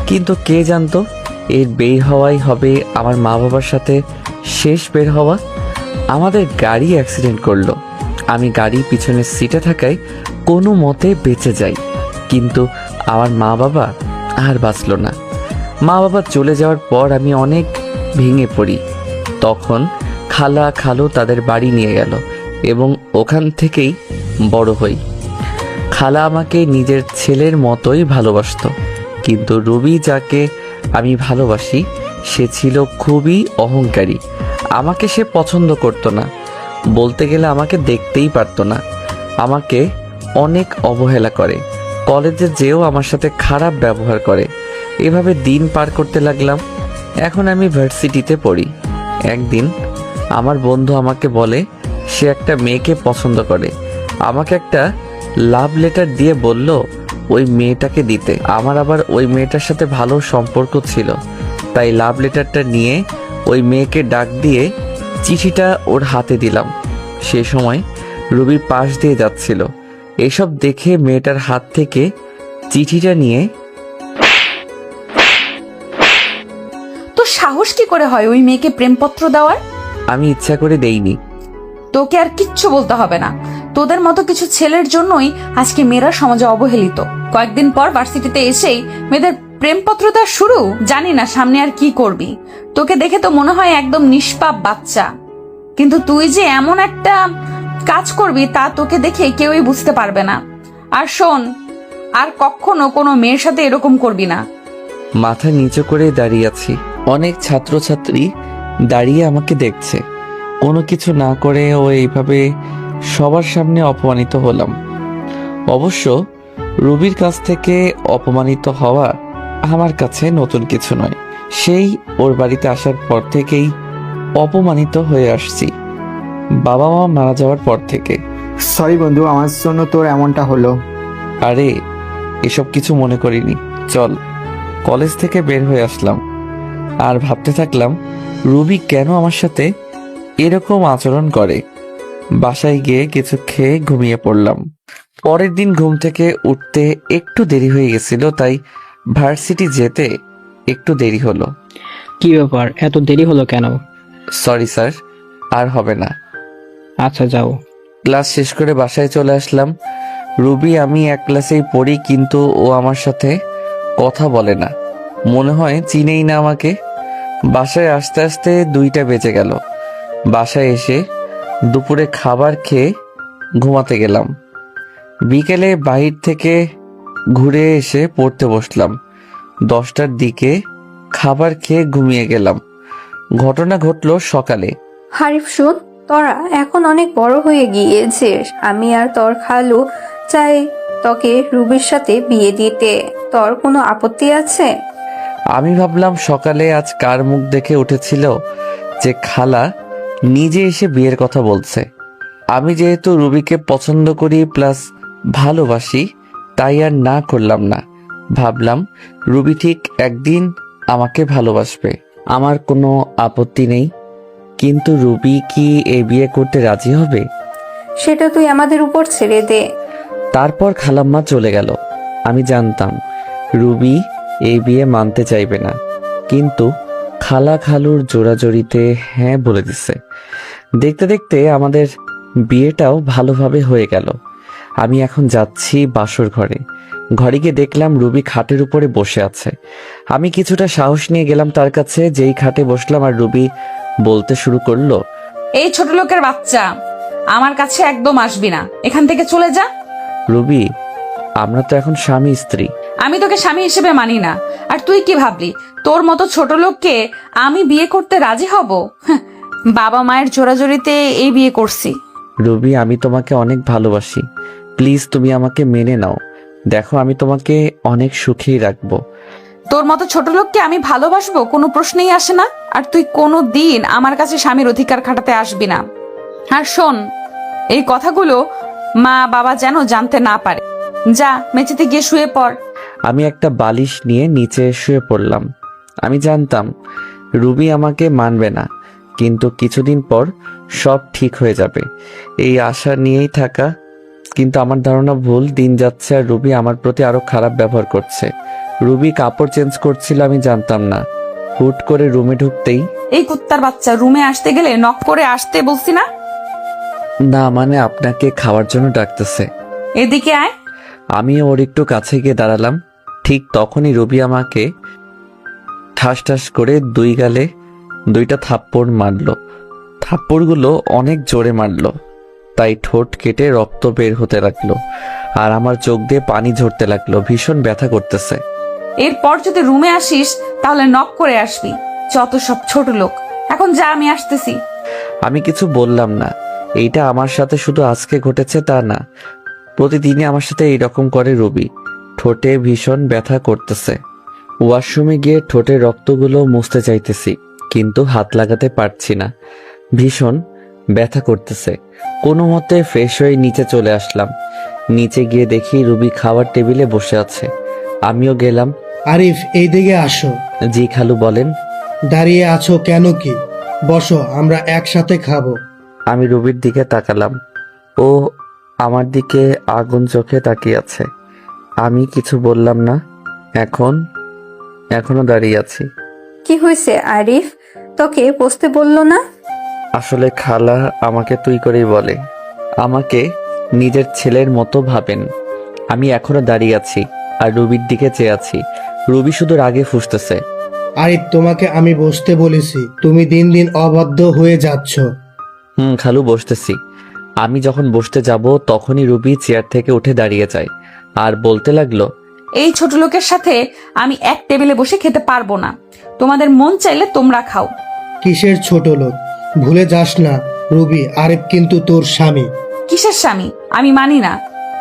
কিন্তু কে জানতো এর বের হওয়াই হবে আমার মা বাবার সাথে শেষ বের হওয়া। আমাদের গাড়ি অ্যাক্সিডেন্ট করলো। আমি গাড়ি পিছনের সিটে থাকায় কোনো মতে বেঁচে যাই, কিন্তু আমার মা বাবা আর বাঁচলো না। মা বাবা চলে যাওয়ার পর আমি অনেক ভেঙে পড়ি। তখন খালা খালু তাদের বাড়ি নিয়ে গেল এবং ওখান থেকেই বড় হই। খালা আমাকে নিজের ছেলের মতোই ভালোবাসতো, কিন্তু রুবি যাকে আমি ভালোবাসি সে ছিল খুবই অহংকারী। আমাকে সে পছন্দ করতো না, বলতে গেলে আমাকে দেখতেই পারতো না। আমাকে অনেক অবহেলা করে, কলেজে যেও আমার সাথে খারাপ ব্যবহার করে। এভাবে দিন পার করতে লাগলাম। এখন আমি ভার্সিটিতে পড়ি। একদিন আমার বন্ধু আমাকে বলে সে একটা মেয়েকে পছন্দ করে। আমাকে একটা লাভ লেটার দিয়ে বলল ওই মেয়েটাকে দিতে। আমার আবার ওই মেয়েটার সাথে ভালো সম্পর্ক ছিল, তাই লাভ লেটারটা নিয়ে ওই মেয়েকে ডাক দিয়ে চিঠিটা ওর হাতে দিলাম। সে সময় রুবি পাশ দিয়ে যাচ্ছিল। এসব দেখে মেয়েটার হাত থেকে চিঠিটা নিয়ে, তো সাহস কি করে হয় ওই মেয়েকে প্রেমপত্র দেওয়ার? আমি ইচ্ছা করে দেইনি। তোকে আর কিচ্ছু বলতে হবে না। তোদের মতো কিছু ছেলের জন্যই আজকে মেয়েরা সমাজে অবহেলিত। কয়েকদিন পর ভার্সিটিতে এসেই মেয়েদের প্রেমপত্র দেওয়া শুরু। জানি না সামনে আর কি করবি। তোকে দেখে তো মনে হয় একদম নিষ্পাপ বাচ্চা, কিন্তু তুই যে এমন একটা কাজ করবি তা তোকে দেখে কেউই বুঝতে পারবে না। আর শোন, আর কখনো কোনো মেয়ের সাথে এরকম করবি না। মাথা নিচু করে দাঁড়িয়ে আছি। অনেক ছাত্রছাত্রী দাঁড়িয়ে আমাকে দেখছে। কোনো কিছু না করে ও এইভাবে সবার সামনে অপমানিত হলাম। অবশ্য রুবির কাছ থেকে অপমানিত হওয়া আমার কাছে নতুন কিছু নয়। সেই ওর বাড়িতে আসার পর থেকেই অপমানিত হয়ে আসছি, বাবা মা মারা যাওয়ার পর থেকে। সরি বন্ধু, আমার জন্য তোর এমনটা হলো। আরে এসব কিছু মনে করিনি, চল। কলেজ থেকে বের হয়ে আসলাম আর ভাবতে থাকলাম রুবি কেন আমার সাথে এরকম আচরণ করে। বাসায় গিয়ে কিছু খেয়ে ঘুমিয়ে পড়লাম। পরের দিন ঘুম থেকে উঠতে একটু দেরি হয়ে গেছিল, তাই ভার্সিটি যেতে একটু দেরি হলো। কি ব্যাপার, এত দেরি হলো কেন? সরি স্যার, আর হবে না। আচ্ছা যাও। ক্লাস শেষ করে বাসায় চলে আসলাম। রুবি আমি এক ক্লাসেই পড়ি, কিন্তু ও আমার সাথে কথা বলে না, মনে হয় চিনেই না আমাকে। বাসায় আসতে আসতে 2টা বেজে গেল। বাসায় এসে দুপুরে খাবার খেয়ে ঘুমাতে গেলাম। বিকেলে বাহির থেকে ঘুরে এসে পড়তে বসলাম। 10টার দিকে খাবার খেয়ে ঘুমিয়ে গেলাম। ঘটনা ঘটলো সকালে। হারিফ শোন, তোরা এখন অনেক বড় হয়ে গিয়েছিস। আমি আর তোর খালু চাই তোকে রুবির সাথে বিয়ে দিতে। তোর কোনো আপত্তি আছে? আমি ভাবলাম সকালে আজ কার মুখ দেখে উঠেছিল যে খালা নিজে এসে বিয়ের কথা বলছে। আমি যেহেতু রুবিকে পছন্দ করি প্লাস ভালোবাসি, তাই আর না করলাম না। ভাবলাম রুবি ঠিক একদিন আমাকে ভালোবাসবে, আমার কোনো আপত্তি নেই। কিন্তু রুবি কি এই বিয়ে করতে রাজি হবে? সেটা তুই আমাদের উপর ছেড়ে দে। তারপর খালাম্মা চলে গেল। আমি জানতাম রুবি এই বিয়ে মানতে চাইবে না, কিন্তু খালা খালুর জোড়াজড়িতে হ্যাঁ বলে দিছে। দেখতে দেখতে আমাদের বিয়েটাও ভালোভাবে হয়ে গেল। আমি এখন যাচ্ছি বাসর ঘরে। ঘরে গিয়ে দেখলাম রুবি খাটের উপরে বসে আছে। আমি কিছুটা সাহস নিয়ে গেলাম তার কাছে। যেই খাটে বসলাম আর রুবি বলতে শুরু করলো, এই ছোট লোকের বাচ্চা, আমার কাছে একদম আসবি না, এখান থেকে চলে যা। রুবি, আমরা তো এখন স্বামী স্ত্রী। আমি তোকে স্বামী হিসেবে মানি না। আর তুই কি ভাবলি তোর মতো ছোট লোককে আমি বিয়ে করতে রাজি হব? হ্যাঁ, বাবা মায়ের জোরাজোরিতে এই বিয়ে করছি। রুবি, আমি তোমাকে অনেক ভালোবাসি, প্লিজ তুমি আমাকে মেনে নাও। দেখো, আমি তোমাকে অনেক সুখেই রাখবো। তোর মতো ছোট লোককে আমি ভালোবাসবো কোনো প্রশ্নেই আসে না। আর তুই কোনো দিন আমার কাছে স্বামীর অধিকার খাটাতে আসবি না। আর শোন, এই কথাগুলো মা বাবা যেন জানতে না পারে। যা, মেঝেতে গিয়ে শুয়ে পড়। আমি একটা বালিশ নিয়ে নিচে শুয়ে পড়লাম। আমি জানতাম রুবি আমাকে মানবে না, কিন্তু কিছুদিন পর সব ঠিক হয়ে যাবে এই আশা নিয়েই থাকা। কিন্তু আমার ধারণা ভুল। দিন যাচ্ছে আর রুবি আমার প্রতি আরো খারাপ ব্যবহার করছে। রুবি কাপড় চেঞ্জ করছিল, আমি জানতাম না। হুট করে রুমে ঢুকতেই, এই কুত্তার বাচ্চা, রুমে আসতে গেলে নক করে আসতে বলছি না? না মানে আপনাকে খাওয়ার জন্য ডাকতেছে। এদিকে আয়। আমি ওর একটু কাছে গিয়ে দাঁড়ালাম। ঠিক তখনই রুবি আমাকে ঠাস ঠাস করে দুই গালে দুইটা থাপ্পড় মারলো। থাপ্পড়গুলো অনেক জোরে মারলো, তাই ঠোঁট কেটে রক্ত বের হতে লাগলো আর আমার চোখ দিয়ে পানি ঝরতে লাগলো। ভীষণ ব্যথা করতেছে। এরপর যদি রুমে আসিস তাহলে নক করে আসবি। যত সব ছোট লোক। এখন যা, আমি আসতেছি। আমি কিছু বললাম না। এইটা আমার সাথে শুধু আজকে ঘটেছে তা না, প্রতিদিনই আমার সাথে এইরকম করে রুবি। ঠোঁটে ভীষণ ব্যথা করতেছে। ওয়াশরুমে গিয়ে ঠোঁটের রক্তগুলো মুছতে চাইতেছি, কিন্তু হাত লাগাতে পারছি না। ভীষণ ব্যথা করতেছে। কোনো মতে ফ্রেশ হয়ে নিচে চলে আসলাম। নিচে গিয়ে দেখি রুবি খাওয়ার টেবিলে বসে আছে। আমিও গেলাম। আরিফ, এই দিকে আসো। জি খালু, বলেন। দাঁড়িয়ে আছো কেন? কি বসো, আমরা একসাথে খাবো। আমি রুবির দিকে তাকালাম। ও আমার দিকে আগুন চোখে তাকিয়ে আছে। আমি কিছু বললাম না। এখনো দাঁড়িয়ে আছি। কি হয়েছে আরিফ? তোকে বসতে বললো না? আসলে খালা আমাকে তুই করেই বলে। আমাকে নিজের ছেলের মতো ভাবেন। আমি এখনো দাঁড়িয়ে আছি আর রুবির দিকে চেয়ে আছি। রুবি শুধু রাগে ফুঁসতেছে। আরিফ, তোমাকে আমি বসতে বলেছি, তুমি দিন দিন অবাধ্য হয়ে যাচ্ছ। খালু, বসতেছি। আমি যখন বসতে যাব তখনই রুবি চেয়ার থেকে উঠে দাঁড়িয়ে যায় আর বলতে লাগলো, এই ছোট লোকের সাথে আমি এক টেবিলে বসে খেতে পারবো না। তোমাদের মন চাইলে তোমরা খাও। কিসের ছোট লোক? ভুলে যাস না রুবি, আরিফ কিন্তু তোর স্বামী। কিসের স্বামী? আমি মানি না।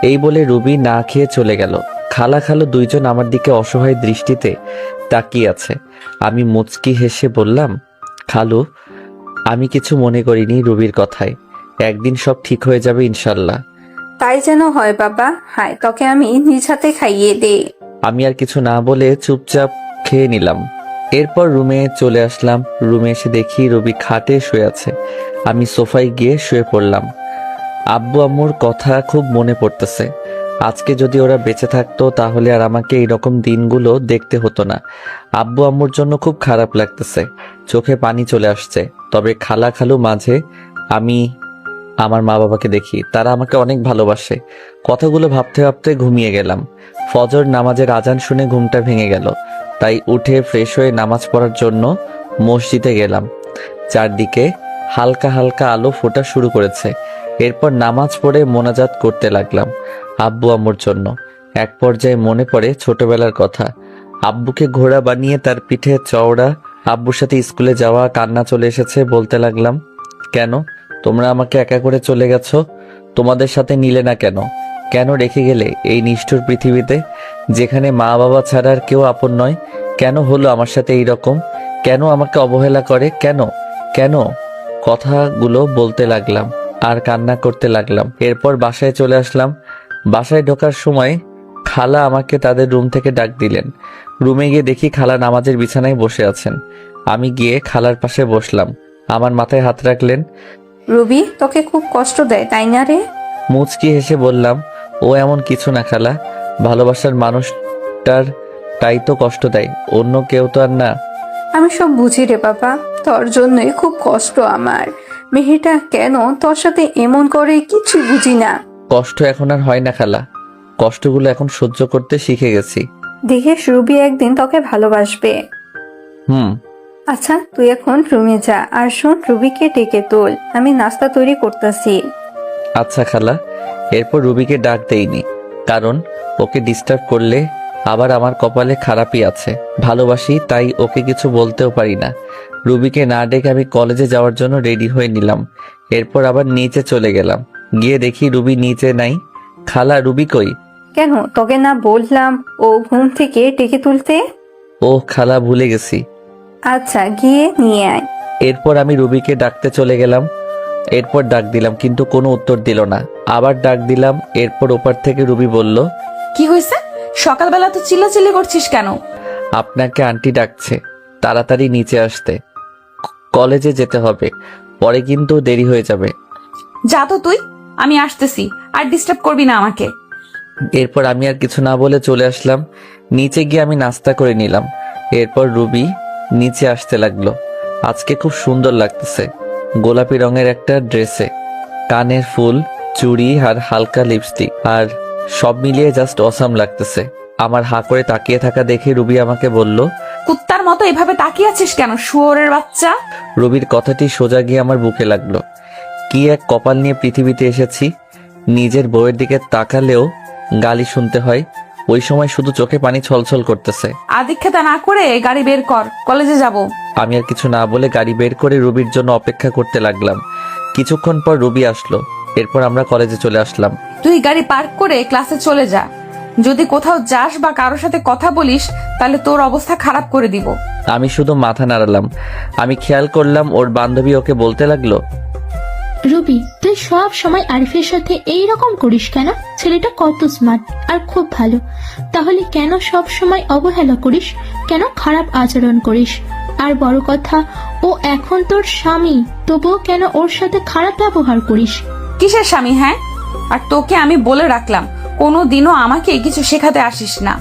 এই বলে রুবি না খেয়ে চলে গেল। খালা খালু দুইজন আমার দিকে অসহায় দৃষ্টিতে তাকিয়ে আছে। আমি মুচকি হেসে বললাম, খালু, আমি কিছু মনে করিনি রুবির কথায়। একদিন সব ঠিক হয়ে যাবে ইনশাল্লাহ। তাই যেন হয় বাবা। হায়, তোকে আমি নিজ হাতে খাইয়ে দে। আমি আর কিছু না বলে চুপচাপ খেয়ে নিলাম। এরপর রুমে চলে আসলাম। রুমে এসে দেখি রুবি খাটে শুয়ে আছে। আমি সোফায় গিয়ে শুয়ে পড়লাম। আব্বু আম্মুর কথা খুব মনে পড়তেছে। আজকে যদি ওরা বেঁচে থাকতো তাহলে আর আমাকে এইরকম দিনগুলো দেখতে হতো না। আব্বু আম্মুর জন্য খুব খারাপ লাগতেছে, চোখে পানি চলে আসছে। তবে খালা খালু মাঝে আমি আমার মা বাবাকে দেখি, তারা আমাকে অনেক ভালোবাসে। কথাগুলো ভাবতে ভাবতে ঘুমিয়ে গেলাম। ফজর নামাজের আজান শুনে ঘুমটা ভেঙে গেল, তাই উঠে ফ্রেশ হয়ে নামাজ পড়ার জন্য মসজিদে গেলাম। চারদিকে হালকা হালকা আলো ফোটা শুরু করেছে। এরপর নামাজ পড়ে মোনাজাত করতে লাগলাম আব্বু আম্মুর জন্য। এক পর্যায়ে মনে পড়ে ছোটবেলার কথা। আব্বুকে ঘোড়া বানিয়ে তার পিঠে চওড়া, আব্বুর সাথে স্কুলে যাওয়া, কান্না চলে এসেছে। বলতে লাগলাম, কেন তোমরা আমাকে একা করে চলে গেছো? তোমাদের সাথে নিলে না কেন? কেন রেখে গেলে এই নিষ্ঠুর পৃথিবীতে, যেখানে মা বাবা ছাড়া আর কেউ আপন নয়? কেন হলো আমার সাথে এইরকম? কেন আমাকে অবহেলা করে? কেন কেন? কথাগুলো বলতে লাগলাম আর কান্না করতে লাগলাম। এরপর বাসায় চলে আসলাম। বাসায় ঢোকার সময় খালা আমাকে তাদের রুম থেকে ডাক দিলেন। রুমে গিয়ে দেখি খালা নামাজের বিছানায় বসে আছেন। আমি গিয়ে খালার পাশে বসলাম। আমার মাথায় হাত রাখলেন। রুবি তোকে খুব কষ্ট দেয় তাই না রে? মুচকি হেসে বললাম, ও এমন কিছু না খালা, ভালোবাসার মানুষটার তাই তো কষ্ট দেয়, অন্য কেউ তো আর না। আমি সব বুঝি রে বাবা, তোর জন্যই খুব কষ্ট আমার। মেয়েটা কেন তোর সাথে এমন করে কিছু বুঝি না। কষ্ট এখন আর হয় না খালা, কষ্টগুলো এখন সহ্য করতে শিখে গেছি। দেখিস রুবি একদিন তোকে ভালোবাসবে। হুম। আচ্ছা তুই এখন রুমে যা, আর শোন রুবিকে ডেকে তোল, আমি নাস্তা তৈরি করতেছি। আচ্ছা খালা। এরপর রুবিকে ডাক দেইনি, কারণ ওকে ডিস্টার্ব করলে আবার আমার কপালে খারাপই আছে। ভালোবাসি তাই ওকে কিছু বলতেও পারি না। রুবিকে না ডেকে আমি কলেজে যাওয়ার জন্য রেডি হয়ে নিলাম। এরপর আবার নিচে চলে গেলাম, গিয়ে দেখি রুবি নিচে নাই। খালা, রুবি কই? কেন তোকে না বললাম ও ঘুম থেকে ডেকে তুলতে? ও খালা, ভুলে গেছি। আচ্ছা গিয়ে নিয়ে আয়। এরপর আমি রুবিকে ডাকতে চলে গেলাম। এরপর ডাক দিলাম কিন্তু কোনো উত্তর দিল না। আবার ডাক দিলাম, এরপর ওপার থেকে রুবি বলল, কি হয়েছে? সকালবেলা তো চিল্লাচিল্লি করছিস কেন? আপনাকে আন্টি ডাকছে, তাড়াতাড়ি নিচে আসতে, কলেজে যেতে হবে, পরে কিন্তু দেরি হয়ে যাবে। যা তো তুই, আমি আসতেছি, আর ডিস্টার্ব করবি না আমাকে। এরপর আমি আর কিছু না বলে চলে আসলাম। নিচে গিয়ে আমি নাস্তা করে নিলাম। এরপর রুবি নিচে আসতে লাগলো। আজকে খুব সুন্দর লাগতেছে, গোলাপি রঙের একটা ড্রেসে, কানের ফুল, চুড়ি আর হালকা লিপস্টিক, আর সব মিলিয়ে জাস্ট অসাম লাগতেছে। আমার হা করে তাকিয়ে থাকা দেখে রুবি আমাকে বলল, কুত্তার মতো এভাবে তাকিয়ে আছিস কেন, শুয়োরের বাচ্চা? রুবির কথাটি সোজা গিয়ে আমার বুকে লাগলো। কি এক কপাল নিয়ে পৃথিবীতে এসেছি, নিজের বউয়ের দিকে তাকালেও গালি শুনতে হয়। ওই সময় শুধু চোখে পানি ছলছল করতেছে। আদিক্ষেতা না করে গাড়ি বের কর, কলেজে যাব। আমি আর কিছু না বলে গাড়ি বের করে রুবির জন্য অপেক্ষা করতে লাগলাম। কিছুক্ষণ পর রুবি আসলো। এরপর আমরা কলেজে চলে আসলাম। তুই গাড়ি পার্ক করে ক্লাসে চলে যা। যদি কোথাও যাস বা কারোর সাথে কথা বলিস তাহলে তোর অবস্থা খারাপ করে দিব। আমি শুধু মাথা নাড়ালাম। আমি খেয়াল করলাম ওর বান্ধবী ওকে বলতে লাগলো, রুবি তুই সব সময় আরিফের সাথে এই রকম করিস কেন? ছেলেটা কত স্মার্ট আর খুব ভালো, তাহলে কেন সব সময় অবহেলা করিস, কেন খারাপ আচরণ করিস? আর বড় কথা, ও এখন তোর স্বামী, তবুও কেন ওর সাথে খারাপ ব্যবহার করিস? কিসের স্বামী? হ্যাঁ, আর তোকে আমি বলে রাখলাম কোনো দিনও আমাকে কিছু শেখাতে আসিস না।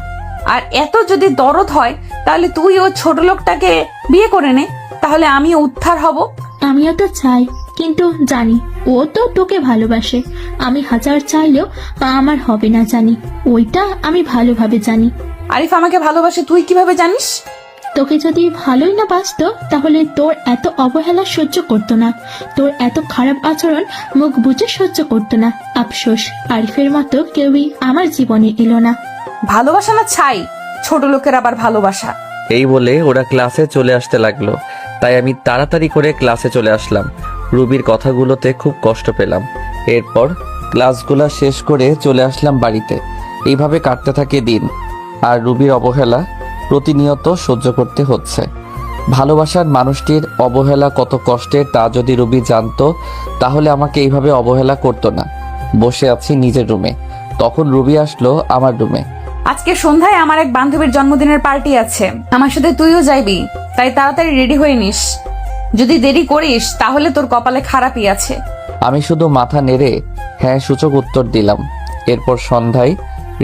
আর এত যদি দরদ হয় তাহলে তুই ও ছোট লোকটাকে বিয়ে করে নে, তাহলে আমিও উদ্ধার হব। আমিও তো চাই, কিন্তু জানি ও তো তোকে ভালোবাসে। আমি হাজার চাইলেও আমার হবে না জানি, ওইটা আমি ভালোভাবে জানি। আরিফ আমাকে ভালোবাসে তুই কিভাবে জানিস? তোকে যদি ভালোই না বাসতো তাহলে তোর এত অবহেলা সহ্য করতো না, তোর এত খারাপ আচরণ মুখ বুঝে সহ্য করতো না। আফসোস আরিফের মতো কেউই আমার জীবনে এলো না। ভালোবাসা না ছাই, ছোট লোকের আবার ভালোবাসা। এই বলে ওরা ক্লাসে চলে আসতে লাগলো। তাই আমি তাড়াতাড়ি করে ক্লাসে চলে আসলাম। রুবির কথাগুলোতে খুব কষ্ট পেলাম। এরপর ক্লাসগুলো শেষ করে চলে আসলাম বাড়িতে। এইভাবে কাটতে থাকে দিন, আর রুবির অবহেলা প্রতিনিয়ত সহ্য করতে হচ্ছে। ভালোবাসার মানুষটির অবহেলা কত কষ্টের তা যদি রুবি জানতো তাহলে আমাকে এইভাবে অবহেলা করতো না। বসে আছি নিজের রুমে, তখন রুবি আসলো আমার রুমে। আজকে সন্ধ্যায় আমার এক বান্ধবীর জন্মদিনের পার্টি আছে, আমার সাথে তুইও যাইবি, তাই তাড়াতাড়ি রেডি হয়ে নিস। যদি দেরি করিস তাহলে তোর কপালে খারাপই আছে। আমি শুধু মাথা নেড়ে হ্যাঁ সূচক উত্তর দিলাম। এরপর সন্ধ্যায়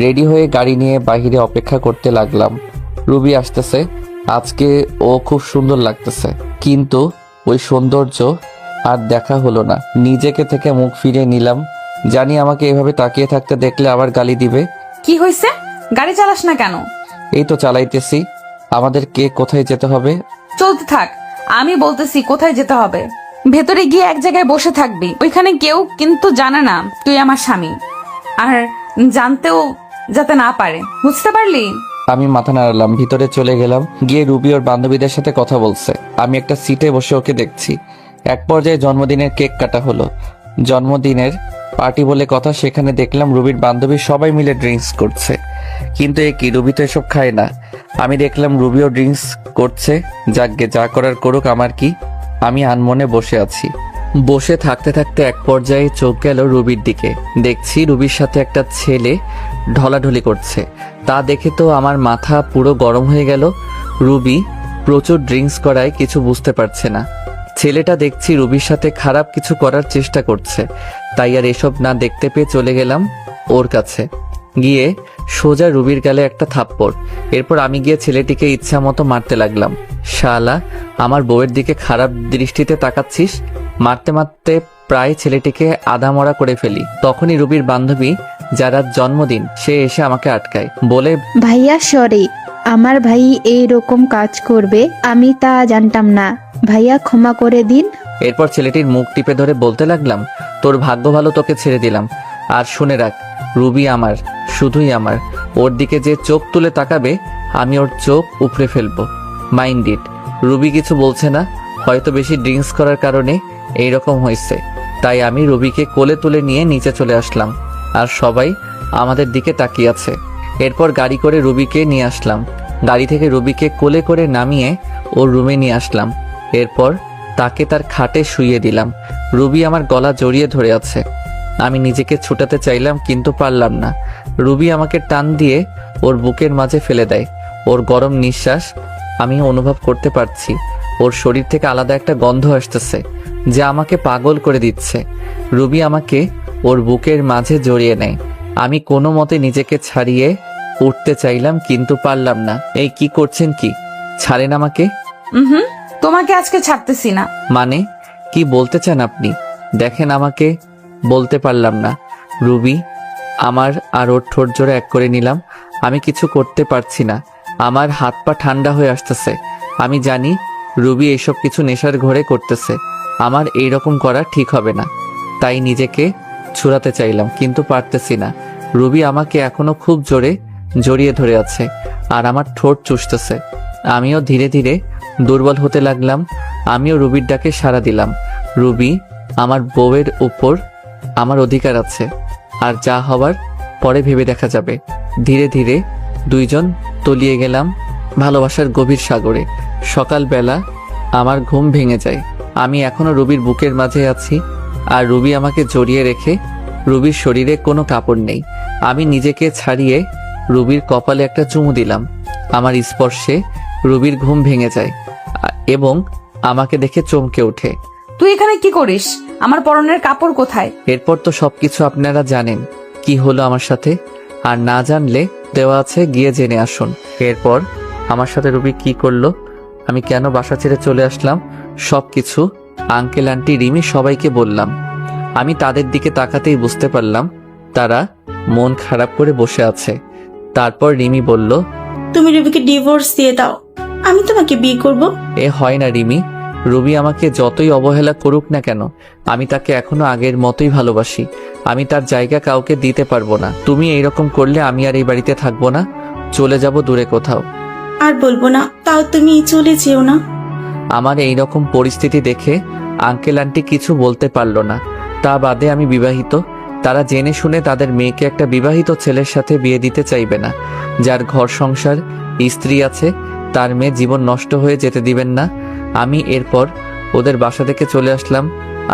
রেডি হয়ে গাড়ি নিয়ে বাইরে অপেক্ষা করতে লাগলাম। রুবি আসতেছে, আজকে ও খুব সুন্দর লাগতেছে, কিন্তু ওই সৌন্দর্য আর দেখা হলো না। নিজেকে থেকে মুখ ফিরিয়ে নিলাম, জানি আমাকে এভাবে তাকিয়ে থাকতে দেখলে আবার গালি দিবে। কি হয়েছে? গাড়ি চালাস না কেন? এই তো চালাইতেছি। আমাদের কে কোথায় যেতে হবে? চলতে থাক, আমি বলতেছি কোথায় যেতে হবে। ভেতরে গিয়ে এক জায়গায় বসে থাকবি, ওইখানে কেউ কিন্তু জানে না তুই আমার স্বামী, আর জানতেও যাতে না পারে, বুঝতে পারলি? আমি মাথা নাড়ালাম, ভিতরে চলে গেলাম। গিয়ে রুবি ওর বান্ধবীদের সাথে কথা বলছে। আমি একটা সিটে বসে ওকে দেখছি। এক পর্যায়ে জন্মদিনের কেক কাটা হলো। জন্মদিনের পার্টি বলে কথা, সেখানে দেখলাম রুবির বান্ধবী সবাই মিলে ড্রিঙ্কস করছে। কিন্তু এ কি, রুবি তো এসব খায় না। আমি দেখলাম রুবিও ড্রিঙ্কস করছে। যাকগে, যা করার করুক, আমার কি। আমি আনমনে বসে আছি। বসে থাকতে থাকতে এক পর্যায়ে চোখ গেল রুবির দিকে। দেখছি রুবির সাথে একটা ছেলে ঢলাঢলি করছে। তা দেখে তো আমার মাথা পুরো গরম হয়ে গেল। রুবি প্রচুর ড্রিঙ্কস করায় কিছু বুঝতে পারছে না। ছেলেটা দেখছি রুবির সাথে খারাপ কিছু করার চেষ্টা করছে, তাই আর এসব না দেখতে পেয়ে চলে গেলাম ওর কাছে। গিয়ে সোজা রুবির গালে একটা থাপ্পড়। এরপর আমি গিয়ে ছেলেটিকে ইচ্ছা মতো মারতে লাগলাম। শালা, আমার বউয়ের দিকে খারাপ দৃষ্টিতে তাকাচ্ছিস? মারতে মারতে প্রায় ছেলেটিকে আধামরা করে ফেলি। তখনই রুবির বান্ধবী, যার আজ জন্মদিন, সে এসে আমাকে আটকায়, বলে, ভাইয়া সরি, আমার ভাই এই রকম কাজ করবে আমি তা জানতাম না, ভাইয়া ক্ষমা করে দিন। এরপর ছেলেটির মুখ টিপে ধরে বলতে লাগলাম, তোর ভাগ্য ভালো, তোকে ছেড়ে দিলাম। আর শুনে রাখ, রুবি আমার, শুধুই আমার। ওর দিকে যে চোখ তুলে তাকাবে আমি ওর চোখ উপড়ে ফেলবো। Mind it. রুবি কিছু বলছে না, হয়তো বেশি ড্রিঙ্কস করার কারণে এইরকম হয়েছে। তাই আমি রুবিকে কোলে তুলে নিয়ে নিচে চলে আসলাম, আর সবাই আমাদের দিকে তাকিয়ে আছে। এরপর গাড়ি করে রুবিকে নিয়ে আসলাম। গাড়ি থেকে রুবিকে কোলে করে নামিয়ে ওর রুমে নিয়ে আসলাম। এরপর তাকে তার খাটে শুইয়ে দিলাম। রুবি আমার গলা জড়িয়ে ধরে আছে। আমি নিজেকে ছুটাতে চাইলাম, কিন্তু পারলাম না। রুবি আমাকে টান দিয়ে ওর বুকের মাঝে ফেলে দেয়। ওর গরম নিঃশ্বাস আমি অনুভব করতে পারছি। ওর শরীর থেকে আলাদা একটা গন্ধ আসতেছে, যা আমাকে পাগল করে দিচ্ছে। রুবি আমাকে ওর বুকের মাঝে জড়িয়ে নেয়। আমি কোনো মতে নিজেকে ছাড়িয়ে উঠতে চাইলাম, কিন্তু পারলাম না। এই কি করছেন? কি ছাড়েন আমাকে। হুম, তোমাকে আজকে ছাড়তেছি না। মানে কি বলতে চান আপনি? দেখেন, আমাকে বলতে পারলাম না। রুবি আমার আর ওর ঠোঁট জোড়া এক করে নিলাম। আমি কিছু করতে পারছি না, আমার হাত পা ঠান্ডা হয়ে আসতেছে। আমি জানি রুবি এইসব কিছু নেশার ঘরে করতেছে। আমার এইরকম করা ঠিক হবে না, তাই নিজেকে ছুড়াতে চাইলাম, কিন্তু পারতেছি না। রুবি আমাকে এখনো খুব জোরে জড়িয়ে ধরে আছে, আর আমার ঠোঁট চুষতেছে। আমিও ধীরে ধীরে দুর্বল হতে লাগলাম। আমিও রুবির ডাকে সাড়া দিলাম। রুবি, আমার বউয়ের উপর আমার অধিকার আছে, আর যা হবার পরে ভেবে দেখা যাবে। ধীরে ধীরে দুইজন তলিয়ে গেলাম ভালোবাসার গভীর সাগরে। সকালবেলা আমার ঘুম ভেঙে যায়। আমি এখনো রুবির বুকের মাঝে আছি, আর রুবি আমাকে জড়িয়ে রেখে। রুবির শরীরে কোনো কাপড় নেই। আমি নিজেকে ছাড়িয়ে রুবির কপালে একটা চুমু দিলাম। আমার স্পর্শে রুবির ঘুম ভেঙে যায় এবং আমাকে দেখে চমকে ওঠে। তুই এখানে কি করিস? আমার পরনের কাপড় কোথায়? এরপর তো সবকিছু আপনারা জানেন কি হলো আমার সাথে, আর না জানলে দেওয়া আছে, গিয়ে জেনে আসুন। এরপর আমার সাথে রুবি কি করলো, আমি কেন বাসা ছেড়ে চলে আসলাম, সবকিছু আঙ্কেল, আন্টি, রিমি সবাইকে বললাম। আমি তাদের দিকে তাকাতেই বুঝতে পারলাম তারা মন খারাপ করে বসে আছে। তারপর রিমি বলল, তুমি রুবিকে ডিভোর্স দিয়ে দাও, আমি তোমাকে বিয়ে করব। এ হয় না রিমি। রুবি আমাকে যতই অবহেলা করুক না কেন, আমি তাকে এখনো আগের মতোই ভালোবাসি। আমি তার জায়গা কাউকে দিতে পারবো না। তুমি এইরকম করলে আমি আর এই বাড়িতে থাকবো না, চলে যাব দূরে কোথাও। আর বলবো না, তাও তুমি চলে যেও না। আমার এইরকম পরিস্থিতি দেখে আঙ্কেল আন্টি কিছু বলতে পারলো না। তা বাদে আমি বিবাহিত। তারা জেনে শুনে তাদের মেয়েকে একটা বিবাহিত ছেলের সাথে বিয়ে দিতে চাইবে না, যার ঘর সংসার, স্ত্রী আছে। তার মেয়ে জীবন নষ্ট হয়ে যেতে দিবেন না। আমি এরপর ওদের বাসা থেকে চলে আসলাম,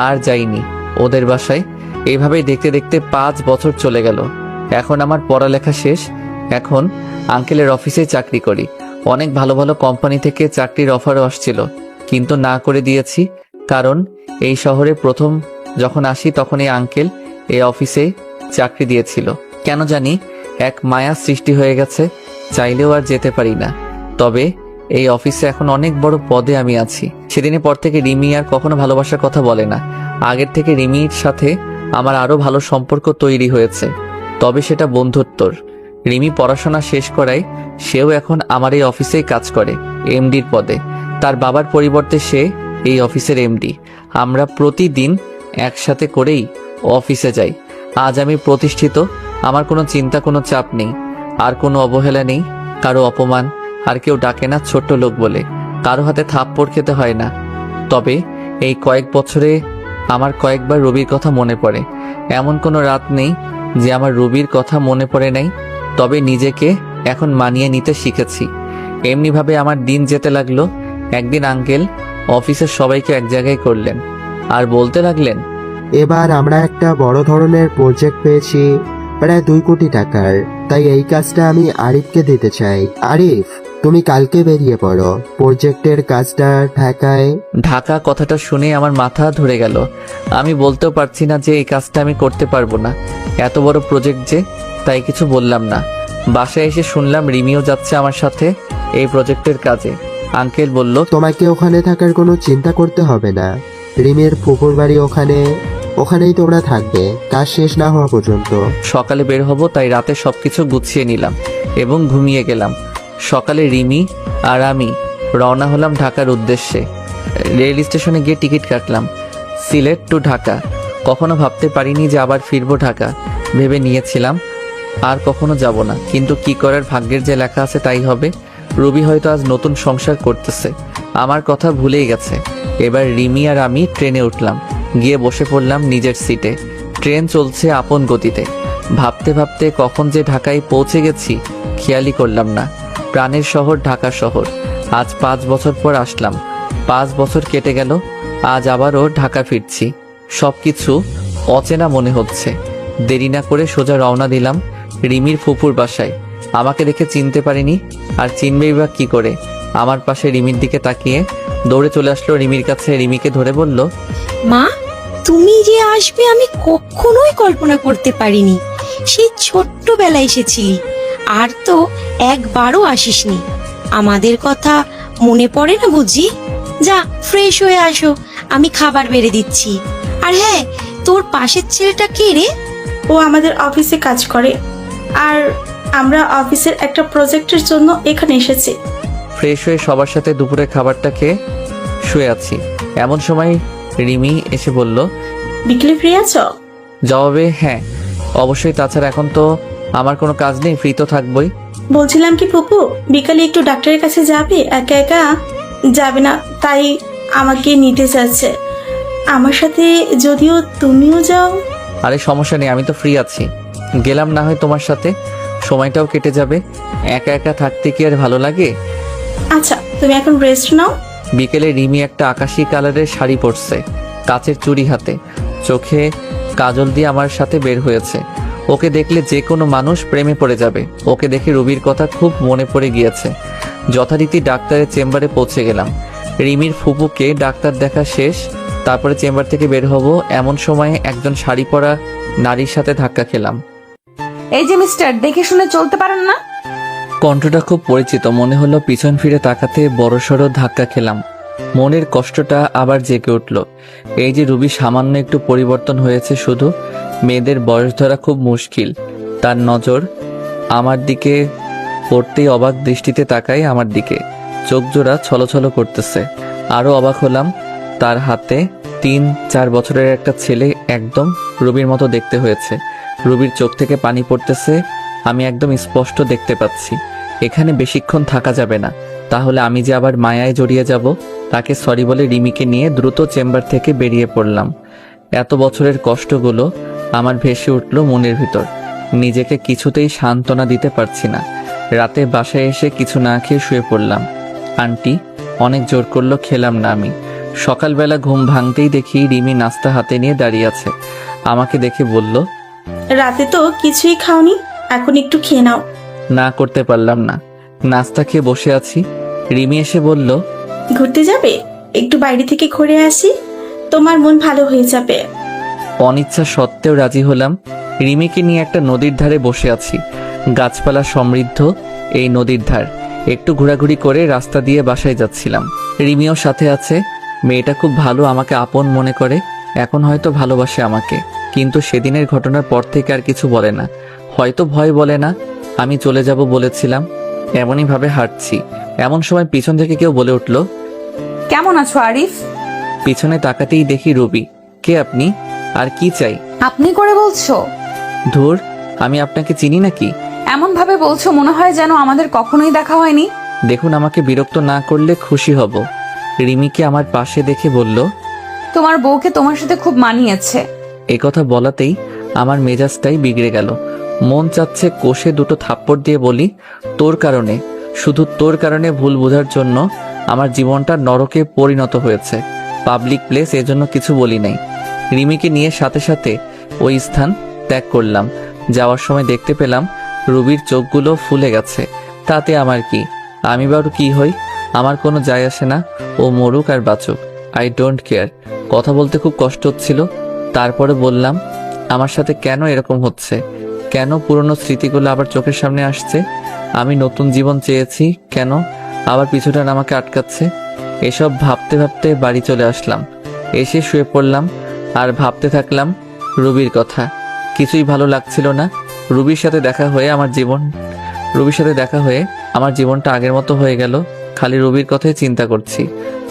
আর যাইনি ওদের বাসায়। এইভাবেই দেখতে দেখতে 5 বছর চলে গেল। এখন আমার পড়ালেখা শেষ। এখন আঙ্কেলের অফিসে চাকরি করি। অনেক ভালো ভালো কোম্পানি থেকে চাকরির অফারও আসছিল, কিন্তু না করে দিয়েছি। কারণ এই শহরে প্রথম যখন আসি তখন এই আঙ্কেল এই অফিসে চাকরি দিয়েছিল। কেন জানি এক মায়া সৃষ্টি হয়ে গেছে, চাইলেও আর যেতে পারি না। তবে এই অফিসে এখন অনেক বড় পদে আমি আছি। সেদিনের পর থেকে রিমি আর কখনো ভালোবাসার কথা বলে না। আগের থেকে রিমির সাথে আমার আরো ভালো সম্পর্ক তৈরি হয়েছে, তবে সেটা বন্ধুত্বর। রিমি পড়াশোনা শেষ করায় সেও এখন আমার এই অফিসেই কাজ করে, এমডির পদে। তার বাবার পরিবর্তে সে এই অফিসের এমডি। আমরা প্রতিদিন একসাথে করেই অফিসে যাই। আজ আমি প্রতিষ্ঠিত, আমার কোনো চিন্তা, কোনো চাপ নেই, আর কোনো অবহেলা নেই, কারো অপমান, আর কেউ ডাকে না ছোট্ট লোক বলে, কারো হাতে থাপ্পড় খেতে হয় না। তবে এই কয়েক বছরে আমার কয়েকবার রবির কথা মনে পড়ে। এমন কোনো রাত নেই যে আমার রবির কথা মনে পড়ে নাই। তবে নিজেকে এখন মানিয়ে নিতে শিখেছি। এমনিভাবে আমার দিন যেতে লাগলো। একদিন আঙ্কেল অফিসের সবাইকে এক জায়গায় করলেন, আর বলতে লাগলেন, এবার আমরা একটা বড় ধরনের প্রজেক্ট পেয়েছি, প্রায় 2 কোটি টাকার। তাই এই কাজটা আমি আরিফকে দিতে চাই। আরিফ, তুমি কালকে বেরিয়ে পড়ো। প্রজেক্টের কাজটা ঢাকায়। ঢাকা কথাটা শুনে আমার মাথা ধরে গেল। আমি বলতেও পারছি না যে এই কাজটা আমি করতে পারবো না, এত বড় প্রজেক্ট যে, তাই কিছু বললাম না। বাসায় এসে শুনলাম রিমিও যাচ্ছে আমার সাথে এই প্রজেক্টের কাজে। আঙ্কেল বলল, তোমাকে ওখানে থাকার কোনো চিন্তা করতে হবে না। রিমির ফুপুর বাড়ি ওখানেই তোমরা থাকবে কাজ শেষ না হওয়া পর্যন্ত। সকালে বের হব, তাই রাতে সবকিছু গুছিয়ে নিলাম এবং ঘুমিয়ে গেলাম। সকালে রিমি আর আমি রওনা হলাম ঢাকার উদ্দেশ্যে। রেল স্টেশনে গিয়ে টিকিট কাটলাম, সিলেট টু ঢাকা। কখনো ভাবতে পারিনি যে আবার ফিরবো ঢাকা। ভেবে নিয়েছিলাম আর কখনো যাব না, কিন্তু কি করার, ভাগ্যের যে লেখা আছে তাই হবে। রবি হয়তো আজ নতুন সংসার করতেছে, আমার কথা ভুলেই গেছে। এবার রিমি আর আমি ট্রেনে উঠলাম, গিয়ে বসে পড়লাম নিজের সিটে। ট্রেন চলছে আপন গতিতে। ভাবতে ভাবতে কখন যে ঢাকায় পৌঁছে গেছি খেয়ালই করলাম না। প্রাণের শহর ঢাকা শহর। আজ 5 বছর পর আসলাম। 5 বছর কেটে গেল, আজ আবারও ঢাকা ফিরছি। সবকিছু অচেনা মনে হচ্ছে। দেরি না করে সোজা রওনা দিলাম রিমির ফুপুর বাসায়। আমাকে দেখে চিনতে পারিনি, আর চিনবেই বা কি করে। আমার পাশে রিমির দিকে তাকিয়ে দৌড়ে চলে আসলো রিমির কাছে। রিমিকে ধরে বলল, মা, তুমি যে আসবে আমি কখনোই কল্পনা করতে পারিনি। সেই ছোট্টবেলায় এসেছিলি, আর তো একবারও আসিসনি। আমাদের কথা মনে পড়ে না বুঝি? যা ফ্রেশ হয়ে আসো, আমি খাবার বেড়ে দিচ্ছি। আর হ্যাঁ, তোর পাশের ছেলেটা কে রে? ও আমাদের অফিসে কাজ করে, আর আমরা অফিসের একটা প্রজেক্টের জন্য এখানে এসেছি। ফ্রেশ হয়ে সবার সাথে দুপুরে খাবারটা খেয়ে শুয়ে আছি। এমন সময় রিমি এসে বলল, বিকেলে ফ্রি আছো? জবাবে হ্যাঁ অবশ্যই, তাছাড়া এখন তো আমার কোনো কাজ নেই, ফ্রি তো থাকবই। বলছিলাম কি ফুপু, বিকালে একটু ডাক্তারের কাছে যাবে? একা একা যাবে না, তাই আমাকে নিতে চাচ্ছে আমার সাথে, যদিও তুমিও যাও। আরে সমস্যা নেই, আমি তো ফ্রি আছি, গেলাম না হয় তোমার সাথে, সময়টাও কেটে যাবে। একা একা থাকতে কি আর ভালো লাগে? আচ্ছা, তুমি এখন রেস্ট নাও। বিকেলে রিমি একটা আকাশি কালারের শাড়ি পরছে, কাচের চুড়ি হাতে, চোখে কাজল দিয়ে আমার সাথে বের হয়েছে। ওকে দেখলে যে কোনো মানুষ প্রেমে পড়ে যাবে। ওকে দেখে রুবির কথা খুব মনে পড়ে গিয়েছে। যথারীতি ডাক্তারের চেম্বারে পৌঁছে গেলাম। রিমির ফুপুকে ডাক্তার দেখা শেষ, তারপরে চেম্বার থেকে বের হব, এমন সময়ে একজন শাড়ি পরা নারীর সাথে ধাক্কা খেলাম। এই যে মিস্টার, দেখে শুনে চলতে পারেন না? কণ্ঠটা খুব পরিচিত মনে হলো। পিছন ফিরে তাকাতে বড়সড় ধাক্কা খেলাম। মনের কষ্টটা আবার জেগে উঠল। এই যে রুবি সামান্য একটু পরিবর্তন হয়েছে, শুধু মেয়েদের বয়স ধরা খুব মুশকিল। তার নজর আমার দিকে পড়তেই অবাক দৃষ্টিতে তাকায় আমার দিকে, চোখ জোড়া ছলছল করতেছে। আরো অবাক হলাম, তার হাতে 3-4 বছরের একটা ছেলে, একদম রুবির মতো দেখতে হয়েছে। রুবির চোখ থেকে পানি পড়তেছে, আমি একদম স্পষ্ট দেখতে পাচ্ছি। এখানে বেশিক্ষণ থাকা যাবে না, তাহলে আমি যে আবার মায়ায় জড়িয়ে যাব। তাকে সরি বলে রিমিকে নিয়ে দ্রুত চেম্বার থেকে বেরিয়ে পড়লাম। এত বছরের কষ্টগুলো আমার ভেসে উঠল মনের ভিতর। নিজেকে কিছুতেই সান্ত্বনা দিতে পারছি না। রাতে বাসায় এসে কিছু না খেয়ে শুয়ে পড়লাম। আন্টি অনেক জোর করলো, খেলাম না আমি। সকালবেলা ঘুম ভাঙতেই দেখি রিমি নাস্তা হাতে নিয়ে দাঁড়িয়ে আছে। আমাকে দেখে বলল, রাতে তো কিছুই খাওনি, এখন একটু খেয়ে নাও। না করতে পারলাম না, নাস্তা খেয়ে বসে আছি। রিমি এসে বলল, ঘুরতে যাবে? একটু বাইরে থেকে ঘুরে আসি, তোমার মন ভালো হয়ে যাবে। অনিচ্ছা সত্ত্বেও রাজি হলাম। রিমিকে নিয়ে একটা নদীর ধারে বসে আছি। গাছপালা সমৃদ্ধ এই নদীর ধার। একটু ঘোরাঘুরি করে রাস্তা দিয়ে বাসায় যাচ্ছিলাম। রিমিও সাথে আছে। মেয়েটা খুব ভালো, আমাকে আপন মনে করে। এখন হয়তো ভালোবাসে আমাকে, কিন্তু সেদিনের ঘটনার পর থেকে আর কিছু বলে না। হয়তো ভয় বলে না। আমি চলে যাব বলেছিলাম, এমনই ভাবে হাঁটছি। এমন সময় পিছন থেকে কেউ বলে উঠল, কেমন আছো আরিফ? পিছনে তাকাতেই দেখি রুবি। কে আপনি, আর কি চাই? আপনি করে বলছো? ধুর, আমি আপনাকে চিনি নাকি? এমন ভাবে বলছো মনে হয় যেন আমাদের কখনোই দেখা হয়নি। দেখুন, আমাকে বিরক্ত না করলে খুশি হব। রিমিকে আমার পাশে দেখে বলল, তোমার বউকে তোমার সাথে খুব মানিয়েছে। এই কথা বলাতেই আমার মেজাজটাই বিগড়ে গেল। মন চাচ্ছে কষে দুটো থাপ্পড় দিয়ে বলি, তোর কারণে, শুধু তোর কারণে ভুল বোঝার জন্য আমার জীবনটা নরকে পরিণত হয়েছে। পাবলিক প্লেস, এজন্য কিছু বলি নাই। রিমিকে নিয়ে সাথে সাথে ওই স্থান ত্যাগ করলাম। যাওয়ার সময় দেখতে পেলাম রুবির চোখগুলো ফুলে গেছে। তাতে আমার কি, আমি বারো কি হই আমার কোনো যায় আসে না। ও মরুক আর বাঁচুক, আই ডোন্ট কেয়ার। কথা বলতে খুব কষ্ট হচ্ছিল, তারপরে বললাম আমার সাথে কেন এরকম হচ্ছে, কেন পুরনো স্মৃতিগুলো আবার চোখের সামনে আসছে। আমি নতুন জীবন চেয়েছি, কেন আবার পিছুটান আমাকে আটকাচ্ছে। এসব ভাবতে ভাবতে বাড়ি চলে আসলাম। এসে শুয়ে পড়লাম আর ভাবতে থাকলাম রুবির কথা। কিছুই ভালো লাগছিল না। রুবির সাথে দেখা হয়ে আমার জীবনটা আগের মতো হয়ে গেল। খালি রুবির কথাই চিন্তা করছি।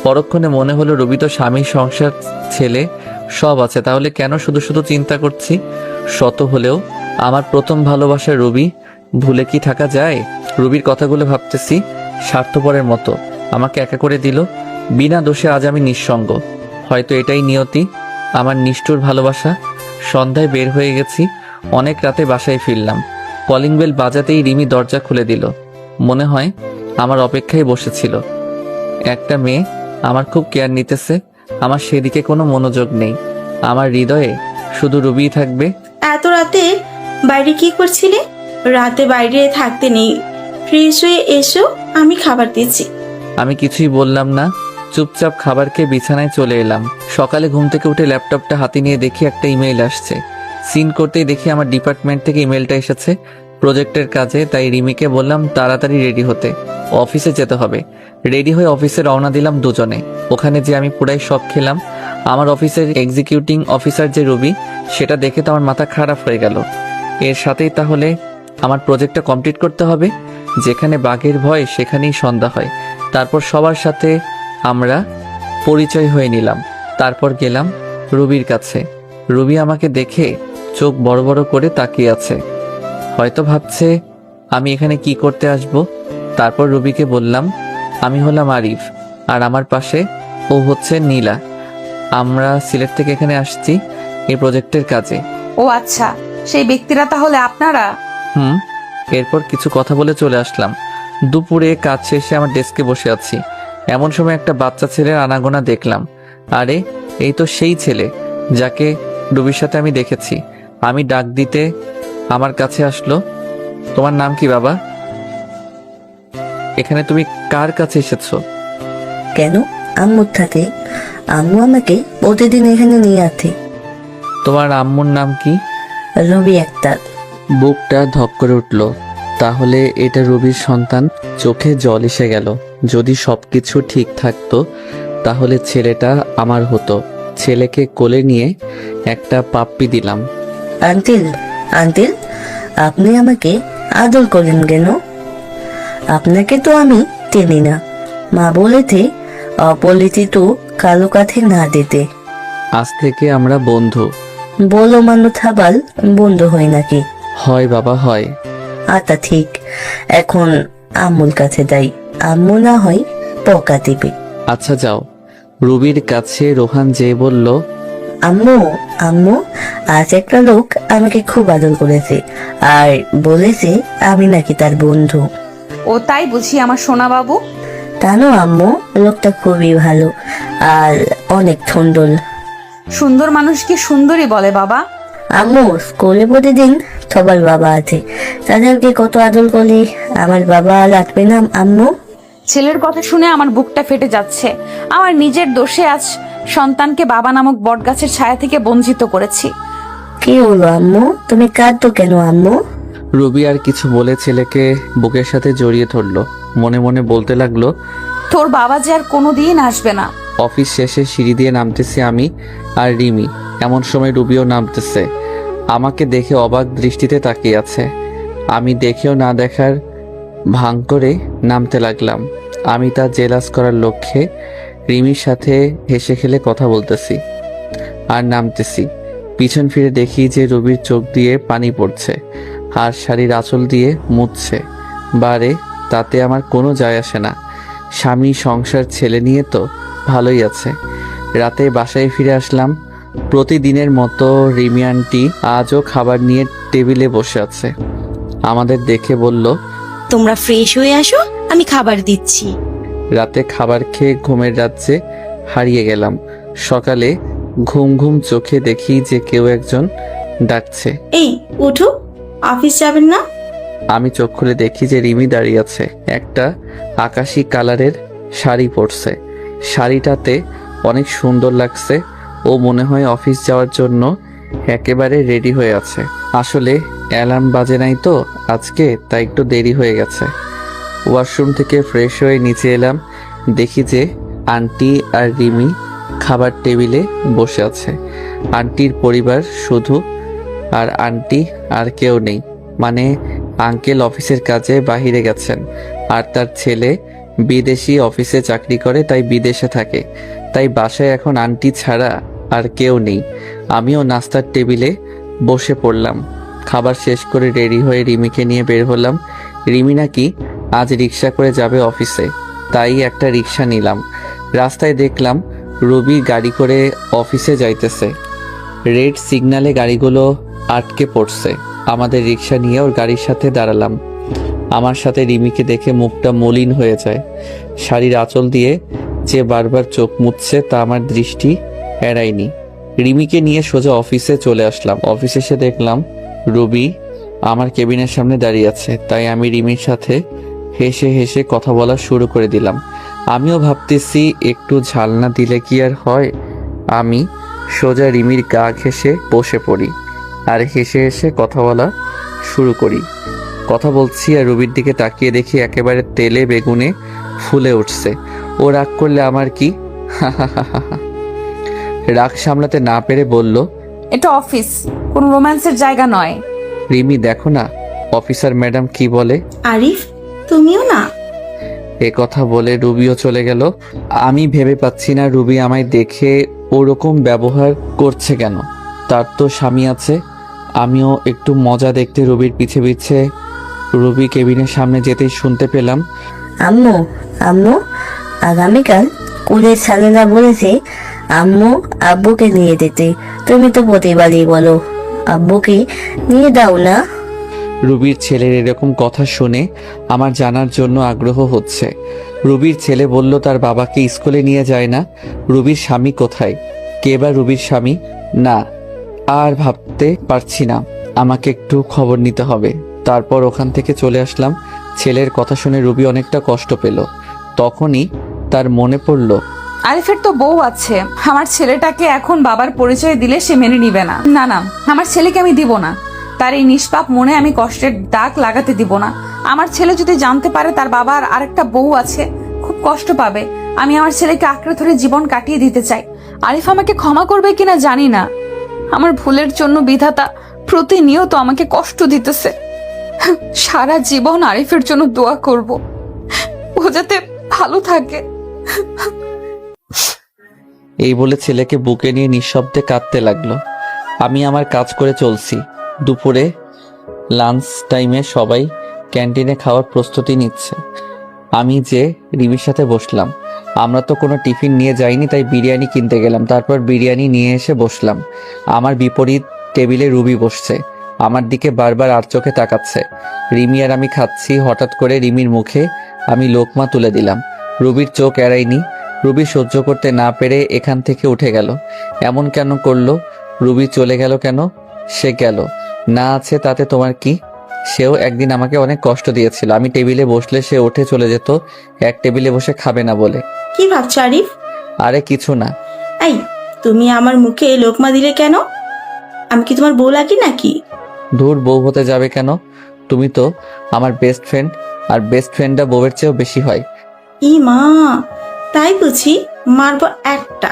পরক্ষণে মনে হলো রুবি তো স্বামী, সংসার, ছেলে সব আছে, তাহলে কেন শুধু শুধু চিন্তা করছি। শত হলেও আমার প্রথম ভালোবাসা রুবি, ভুলে কি থাকা যায়। রুবির কথাগুলো ভাবতেছি, স্বার্থপরের মতো আমাকে একা করে দিল। বিনা দোষে আজ আমি নিঃসঙ্গ। হয়তো এটাই নিয়তি, আমার নিষ্ঠুর ভালোবাসা। সন্ধ্যায় বের হয়ে গেছি, অনেক রাতে বাসায় ফিরলাম। কলিং বেল বাজাতেই রিমি দরজা খুলে দিল। মনে হয় আমার অপেক্ষায় বসেছিল। একটা মেয়ে আমার খুব কেয়ার নিতেছে। আমার সেদিকে কোনো মনোযোগ নেই। আমার হৃদয়ে শুধু রুবিই থাকবে। এত রাতে বাইরে কি করছিলে? রাতে বাইরে থাকতে নেই, ফ্রেশ হয়ে এসো, আমি খাবার দিচ্ছি। আমি কিছুই বললাম না, চুপচাপ খাবার খেয়ে বিছানায় চলে এলাম। সকালে ঘুম থেকে উঠে ল্যাপটপটা হাতে নিয়ে দেখি একটা ইমেল আসছে। সিন করতেই দেখি আমার ডিপার্টমেন্ট থেকে ইমেলটা এসেছে প্রজেক্টের কাজে। তাই রিমিকে বললাম তাড়াতাড়ি রেডি হতে, অফিসে যেতে হবে। রেডি হয়ে অফিসে রওনা দিলাম দুজনে। ওখানে যে আমি পুরাই শক খেলাম। আমার অফিসের এক্সিকিউটিং অফিসার যে রবি, সেটা দেখে তো আমার মাথা খারাপ হয়ে গেল। এর সাথেই তাহলে আমার প্রজেক্টটা কমপ্লিট করতে হবে। যেখানে বাঘের ভয় সেখানেই সন্ধ্যা হয়। তারপর সবার সাথে আমরা পরিচয় হয়ে নিলাম। তারপর গেলাম রুবির কাছে। রুবি আমাকে দেখে চোখ বড় বড় করে তাকিয়ে আছে, হয়তো ভাবছে আমি এখানে কি করতে আসব। তারপর রুবিকে বললাম আমি হলাম আরিফ, আর আমার পাশে ও হচ্ছে নীলা। আমরা সিলেট থেকে এখানে আসছি এই প্রজেক্টের কাজে। ও আচ্ছা, সেই ব্যক্তিরা তাহলে আপনারা? এরপর কিছু কথা বলে চলে আসলাম। দুপুরে কাজ শেষে আমার ডেস্কে বসে আছি। এমন সময় একটা বাচ্চা ছেলের আনাগোনা দেখলাম। আরে এই তো সেই ছেলে যাকে রুবির সাথে আমি দেখেছি। আমি ডাক দিতে আমার কাছে আসলো। তোমার নাম কি বাবা? এখানে তুমি কার কাছে এসেছো? কেন? আম্মুর সাথে। আম্মু আমাকে প্রতিদিন এখানে নিয়ে আসে। তোমার আম্মুর নাম কি? রবি আক্তার। বুকটা ধক করে উঠল। তাহলে এটা রবির সন্তান। চোখে জল এসে গেল। যদি সবকিছু ঠিক থাকতো তাহলে ছেলেটা আমার হতো। ছেলেকে কোলে নিয়ে একটা পাপ্পি দিলাম। আঙ্কেল, আঙ্কেল, আপনি আমাকে আদর করেন কেন? আপনাকে তো আমি চিনি না। মা বলেছে অপরিচিত কালো কাছে না দিতে। আজ থেকে আমরা বন্ধু। বলো মানুষ আবার বন্ধু হয় নাকি? হয় বাবা, হয়। আচ্ছা ঠিক, এখন আম্মুর কাছে যাই। আম্মু না হয় পকা দিবে। আচ্ছা যাও। রুবির কাছে রোহান যেয়ে বলল, আম্মু, আম্মু, আজ একটা লোক আমাকে খুব আদর করেছে আর বলেছে আমি নাকি তার বন্ধু। ও তাই বুঝি আমার সোনা বাবু? জানো আম্মু, লোকটা খুবই ভালো আর অনেক সুন্দর। সুন্দর মানুষকে সুন্দরই বলে বাবা। আম্মু, স্কুলে প্রতিদিন সবার বাবা আছে, তাদেরকে কত আদর করি। আমার বাবা লাগবে না আম্মু? ছেলের কথা শুনে আমার বুকটা ফেটে যাচ্ছে। আমার নিজের দোষে আজ সন্তানকে বাবা নামক বটগাছের ছায়া থেকে বঞ্চিত করেছি। কি হলো আম্মু? তুমি কাঁদতো কেন আম্মু? রুবি আর কিছু বলে ছেলেকে বুকের সাথে জড়িয়ে ধরলো। মনে মনে বলতে লাগলো, তোর বাবা যে আর কোনোদিন আসবে না। অফিস শেষে সিঁড়ি দিয়ে নামতেছি আমি আর রিমি। এমন সময় রুবিও নামতেছে। আমাকে দেখে অবাক দৃষ্টিতে তাকিয়ে আছে। আমি দেখেও না দেখার ভান করে নামতে লাগলাম। আমি তা জেলাস করার লক্ষ্যে রিমির সাথে হেসে খেলে কথা বলতেছি আর নামতেছি। পিছন ফিরে দেখি যে রুবির চোখ দিয়ে পানি পড়ছে আর শাড়ির আঁচল দিয়ে মুছছে। বারে তাতে আমার কোনো যায় আসে না। স্বামী, সংসার, ছেলে নিয়ে তো ভালোই আছে। রাতে বাসায় ফিরে আসলাম। প্রতিদিনের মতো রিমি আন্টি আজও খাবার নিয়ে টেবিলে বসে আছে। আমাদের দেখে বলল, তোমরা ফ্রেশ হয়ে আসো, আমি খাবার দিচ্ছি। রাতে খাবার খেয়ে ঘুমের রাজ্যে হারিয়ে গেলাম। সকালে ঘুম ঘুম চোখে দেখি যে কেউ একজন ডাকছে। এই উঠো, অফিস যাবেন না? আমি চোখ খুলে দেখি যে রিমি দাঁড়িয়ে আছে, একটা আকাশি কালারের শাড়ি পরছে। শাড়িটাতে অনেক সুন্দর লাগছে। ও মনে হয় অফিস যাওয়ার জন্য একেবারে রেডি হয়ে আছে। আসলে অ্যালার্ম বাজে নাই তো আজকে, তাই একটু দেরি হয়ে গেছে। ওয়াশরুম থেকে ফ্রেশ হয়ে নিচে এলাম, দেখি যে আন্টি আর রিমি খাবার টেবিলে বসে আছে। আন্টির পরিবার শুধু, আর আন্টি আর কেউ নেই, মানে আঙ্কেল অফিসের কাজে বাহিরে গেছেন, আর তার ছেলে বিদেশি অফিসে চাকরি করে, তাই বিদেশে থাকে। তাই বাসায় এখন আন্টি ছাড়া আর কেউ নেই। আমিও নাস্তার টেবিলে বসে পড়লাম। খাবার শেষ করে রেডি হয়ে রিমিকে নিয়ে বের হলাম। রিমি নাকি আজ রিক্সা করে যাবে অফিসে, তাই একটা রিক্সা নিলাম। রাস্তায় দেখলাম রবি গাড়ি করে অফিসে যাইতেছে। রেড সিগন্যালে গাড়িগুলো আটকে পড়ছে। আমাদের রিক্সা নিয়ে ওর গাড়ির সাথে দাঁড়ালাম। আমার সাথে রিমিকে দেখে মুখটা মলিন হয়ে যায়। শাড়ির আঁচল দিয়ে যে বারবার চোখ মুছছে তা আমার দৃষ্টি এড়ায়নি। রিমিকে নিয়ে সোজা অফিসে চলে আসলাম। অফিসে এসে দেখলাম রবি আমার কেবিনের সামনে দাঁড়িয়ে আছে, তাই আমি রিমির সাথে হেসে হেসে কথা বলা শুরু করে দিলাম। আমিও ভাবতেছি একটু ঝাল না দিলে কি আর হয়। আমি সোজা রিমির গা ঘেঁষে বসে পড়ি আর হেসে হেসে কথা বলা শুরু করি। কথা বলছি আর রবির দিকে তাকিয়ে দেখি একেবারে তেলে বেগুনে ফুলে উঠছে। ও রাগ করলে আমার কি? রাগ সামলাতে না পেরে বলল, এটা অফিস, কোনো রোম্যান্সের জায়গা নয়। রিমি দেখো না অফিসার ম্যাডাম কি বলে। আরিফ, তুমিও না? এ কথা বলে রুবিও চলে গেল। আমি ভেবে পাচ্ছি না রুবি আমায় দেখে ওরকম ব্যবহার করছে কেন। তার তো স্বামী আছে। আমিও একটু মজা দেখতে রুবির পিছে পিছে রুবি কেবিনের সামনে যেতেই শুনতে পেলাম, আম্মু আম্মু আগামীকাল কুলের সালেরা বলেছে আম্মু আব্বুকে নিয়ে যেতে। তুমি তো প্রতিবারই বলো আব্বুকে নিয়ে দাও না। রুবির ছেলের এরকম কথা শুনে আমার জানার জন্য আগ্রহ হচ্ছে। রুবির ছেলে বলল তার বাবাকে স্কুলে নিয়ে যায় না। রুবির স্বামী কোথায়? কে বা রুবির স্বামী? না, আর ভাবতে পারছি না। আমাকে একটু খবর নিতে হবে। তারপর ওখান থেকে চলে আসলাম। ছেলের কথা শুনে রুবি অনেকটা কষ্ট পেল। তখনই তার মনে পড়ল, আরিফের তো বউ আছে। আমার ছেলেটাকে এখন বাবার পরিচয় দিলে সে মেনে নিবে না। না না, আমার ছেলেকে আমি দিব না। তার এই নিষ্পাপ মনে আমি কষ্টের দাগ লাগাতে দিব না। আমার ছেলে যদি জানতে পারে তার বাবার আরেকটা বউ আছে, খুব কষ্ট পাবে। আমি আমার ছেলেকে আঁকড়ে ধরে জীবন কাটিয়ে দিতে চাই। আরিফ আমাকে ক্ষমা করবে কিনা জানি না। আমার ভুলের জন্য বিধাতা প্রতিনিয়ত আমাকে কষ্ট দিতেছে। সারা জীবন আরিফের জন্য দোয়া করব, ও যাতে ভালো থাকে। এই বলে ছেলেকে বুকে নিয়ে নিঃশব্দে কাঁদতে লাগলো। আমি আমার কাজ করে চলছি। দুপুরে লাঞ্চ টাইমে সবাই ক্যান্টিনে খাওয়ার প্রস্তুতি নিচ্ছে। আমি যে রিমির সাথে বসলাম। আমরা তো কোনো টিফিন নিয়ে যাইনি, তাই বিরিয়ানি কিনতে গেলাম। তারপর বিরিয়ানি নিয়ে এসে বসলাম। আমার বিপরীত টেবিলে রুবি বসছে। আমার দিকে বারবার আর চোখে তাকাচ্ছে। রিমি আর আমি খাচ্ছি। হঠাৎ করে রিমির মুখে আমি লোকমা তুলে দিলাম। রুবির চোখ এড়ায়নি। রুবি সহ্য করতে না পেরে এখান থেকে উঠে গেল। এমন কেন করলো? রুবি চলে গেল কেন? সে গেল না আছে তাতে তোমার কি? সেও একদিন আমাকে অনেক কষ্ট দিয়েছিল। আমি টেবিলে বসলে সে উঠে চলে যেত, এক টেবিলে বসে খাবে না বলে। কি ভাবছো আরিফ? আরে কিছু না। এই, তুমি আমার মুখে লোকমা দিলে কেন? আমি কি তোমার বউ লাগি নাকি? দূর, বউ হতে যাবে কেন? তুমি তো আমার বেস্ট ফ্রেন্ড, আর বেস্ট ফ্রেন্ডটা বউয়ের চেয়েও বেশি হয়। ই মা, তাই বুঝি? মারবো একটা।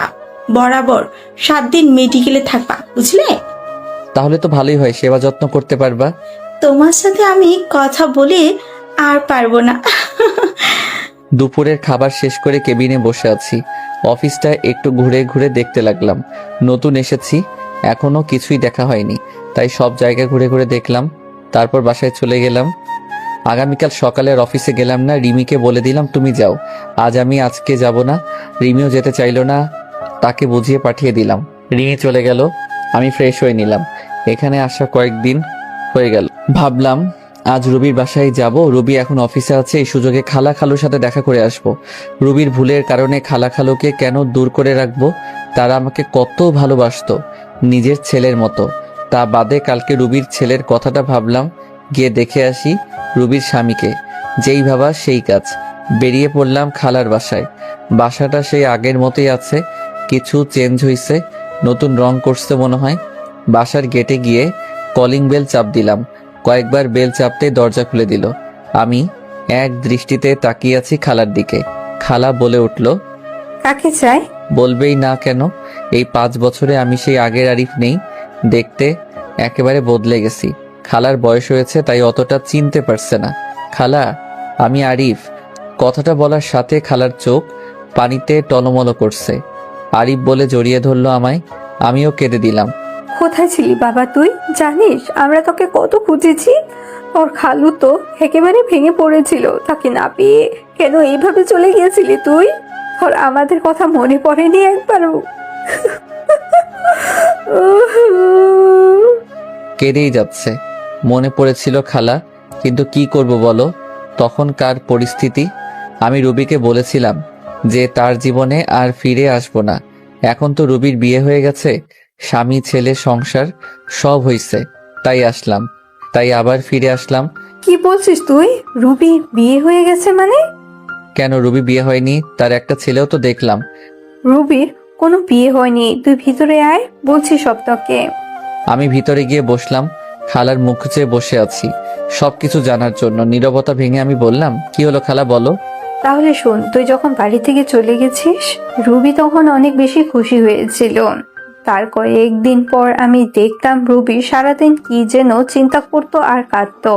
বরাবর 7 দিন মেডিকেলে থাকবা, বুঝলে? তাহলে তো ভালোই হয়, সেবা যত্ন করতে পারবা। তোমার সাথে আমি কথা বলে আর পারবো না। দুপুরের খাবার শেষ করে কেবিনে বসে আছি। অফিসটা একটু ঘুরে ঘুরে দেখতে লাগলাম। নতুন এসেছি, এখনো কিছুই দেখা হয়নি, তাই সব জায়গা ঘুরে ঘুরে দেখলাম। তারপর বাসায় চলে গেলাম। আগামীকাল সকালের অফিসে গেলাম না। রিমিকে বলে দিলাম তুমি যাও, আজকে যাব না। রিমিও যেতে চাইলো না, তাকে বুঝিয়ে পাঠিয়ে দিলাম। রিমি চলে গেল। আমি ফ্রেশ হয়ে নিলাম। এখানে আসা কয়েকদিন হয়ে গেল। ভাবলাম আজ রুবির বাসায় যাব। রুবি এখন অফিসে আছে, এই সুযোগে খালা খালুর সাথে দেখা করে আসব। রুবির ভুলের কারণে খালা খালুকে কেন দূর করে রাখবো? তারা আমাকে কত ভালোবাসতো, নিজের ছেলের মতো। তা বাদে কালকে রুবির ছেলের কথাটা ভাবলাম, গিয়ে দেখে আসি রুবির স্বামীকে। যেই ভাবা সেই কাজ। বেরিয়ে পড়লাম খালার বাসায়। বাসাটা সেই আগের মতোই আছে, কিছু চেঞ্জ হইছে, নতুন রং করছে মনে হয়। বাসার গেটে গিয়ে কলিং বেল চাপ দিলাম। কয়েকবার বেল চাপতে দরজা খুলে দিল। আমি এক দৃষ্টিতে তাকিয়ে আছি খালার দিকে। খালা বলে উঠল, কাকে চাই? বলবেই না কেন? এই 5 বছরে আমি সেই আগের আরিফ নেই, দেখতে একেবারে বদলে গেছি। খালার বয়স হয়েছে তাই অতটা চিনতে পারছে না। খালা, আমি আরিফ। কথাটা বলার সাথে খালার চোখ পানিতে টলমল করছে। আরিফ বলে জড়িয়ে ধরলো আমায়। আমিও কেঁদে দিলাম। কোথায় ছিলি বাবা তুই? জানিস আমরা তোকে কত খুঁজেছি। তোর খালু তো একেবারে ভেঙে পড়েছিল, তাকে না পেয়ে কেন এইভাবে চলে গিয়েছিলি তুই? তোর আমাদের কথা মনে পড়েনি একবারও? কেঁদেই যাচ্ছে। মনে পড়েছিল খালা, কিন্তু কি করব বলো, তখনকার পরিস্থিতি। আমি রুবিকে বলেছিলাম যে তার জীবনে আর ফিরে আসবো না। এখন তো রুবির বিয়ে হয়ে গেছে, স্বামী ছেলে সংসার সব হইছে, তাই আসলাম। তাই আবার ফিরে আসলাম। কি বলছিস তুই? রুবি বিয়ে হয়ে গেছে মানে? কেন রুবি বিয়ে হয়নি? তার একটা ছেলেও তো দেখলাম। রুবির কোনো বিয়ে হয়নি, তুই ভিতরে আয়, বলছি সব তোকে। আমি ভিতরে গিয়ে বসলাম। খালার মুখ চেয়ে বসে আছি সবকিছু জানার জন্য। নীরবতা ভেঙে আমি বললাম, কি হলো খালা, বলো। তাহলে শোন, তুই যখন বাড়ি থেকে চলে গেছিস, রুবি তখন অনেক বেশি খুশি হয়েছিল। তার কয়েকদিন পর আমি দেখতাম রুবি সারাদিন কি যেন চিন্তা করতো আর কাঁদতো।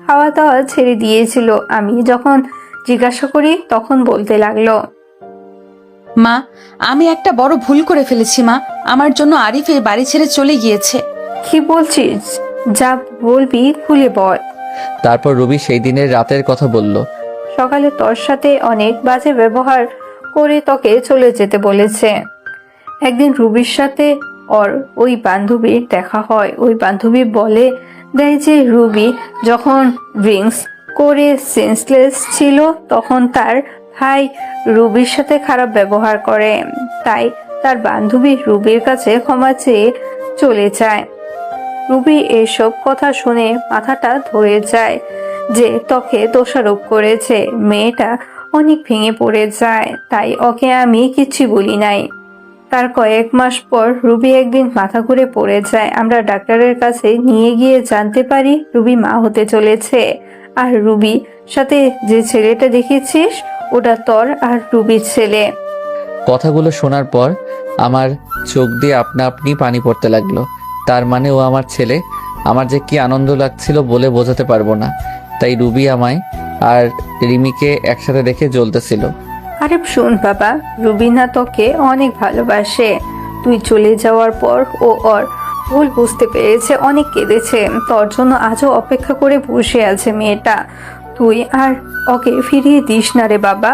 খাওয়া দাওয়া ছেড়ে দিয়েছিল। আমি যখন জিজ্ঞাসা করি তখন বলতে লাগলো, মা, আমি একটা বড় ভুল করে ফেলেছি মা। আমার জন্য আরিফ এই বাড়ি ছেড়ে চলে গিয়েছে। কি বলছিস? যা বলবি খুলে বল। তারপর রুবি সেই দিনের রাতের কথা বলল। সকালে তোর সাথে অনেক বাজে ব্যবহার করে তোকে চলে যেতে বলেছে। একদিন রুবির সাথে ওর ওই বান্ধবীর দেখা হয়। ওই বান্ধবী বলে দেয় যে রুবি যখন ড্রিঙ্কস করে সেন্সলেস ছিল তখন তার ভাই রুবির সাথে খারাপ ব্যবহার করে। তাই তার বান্ধবী রুবির কাছে ক্ষমা চেয়ে চলে যায়। রুবি এসব কথা শুনে মাথাটা ধরে যায় যে তোকে দোষারোপ করেছে। মেয়েটা অনেক ভেঙে পড়ে যায়। তাই ওকে আমি কিচ্ছু বলি নাই। তার কয়েক মাস পর রুবি একদিন মাথা ঘুরে পড়ে যায়। আমরা ডাক্তারের কাছে নিয়ে গিয়ে জানতে পারি রুবি মা হতে চলেছে। আর রুবি সাথে যে ছেলেটা দেখেছিস ওটা তোর আর রুবির ছেলে। কথাগুলো শোনার পর আমার চোখ দিয়ে আপনা আপনি পানি পড়তে লাগলো। তার মানে ও আমার ছেলে। আমার যে কি আনন্দ লাগছিল বলে বোঝাতে পারবো না। তাই রুবি আমায় আর রিমিকে একসাথে দেখে জ্বলতেছিল। আরে শোন বাবা, রুবিনা তোকে অনেক ভালোবাসে। তুই চলে যাওয়ার পর ও ওর ভুল বুঝতে পেরেছে, অনেক কেঁদেছে। তোর জন্য আজও অপেক্ষা করে বসে আছে মেয়েটা। তুই আর ওকে ফিরিয়ে দিস না রে বাবা।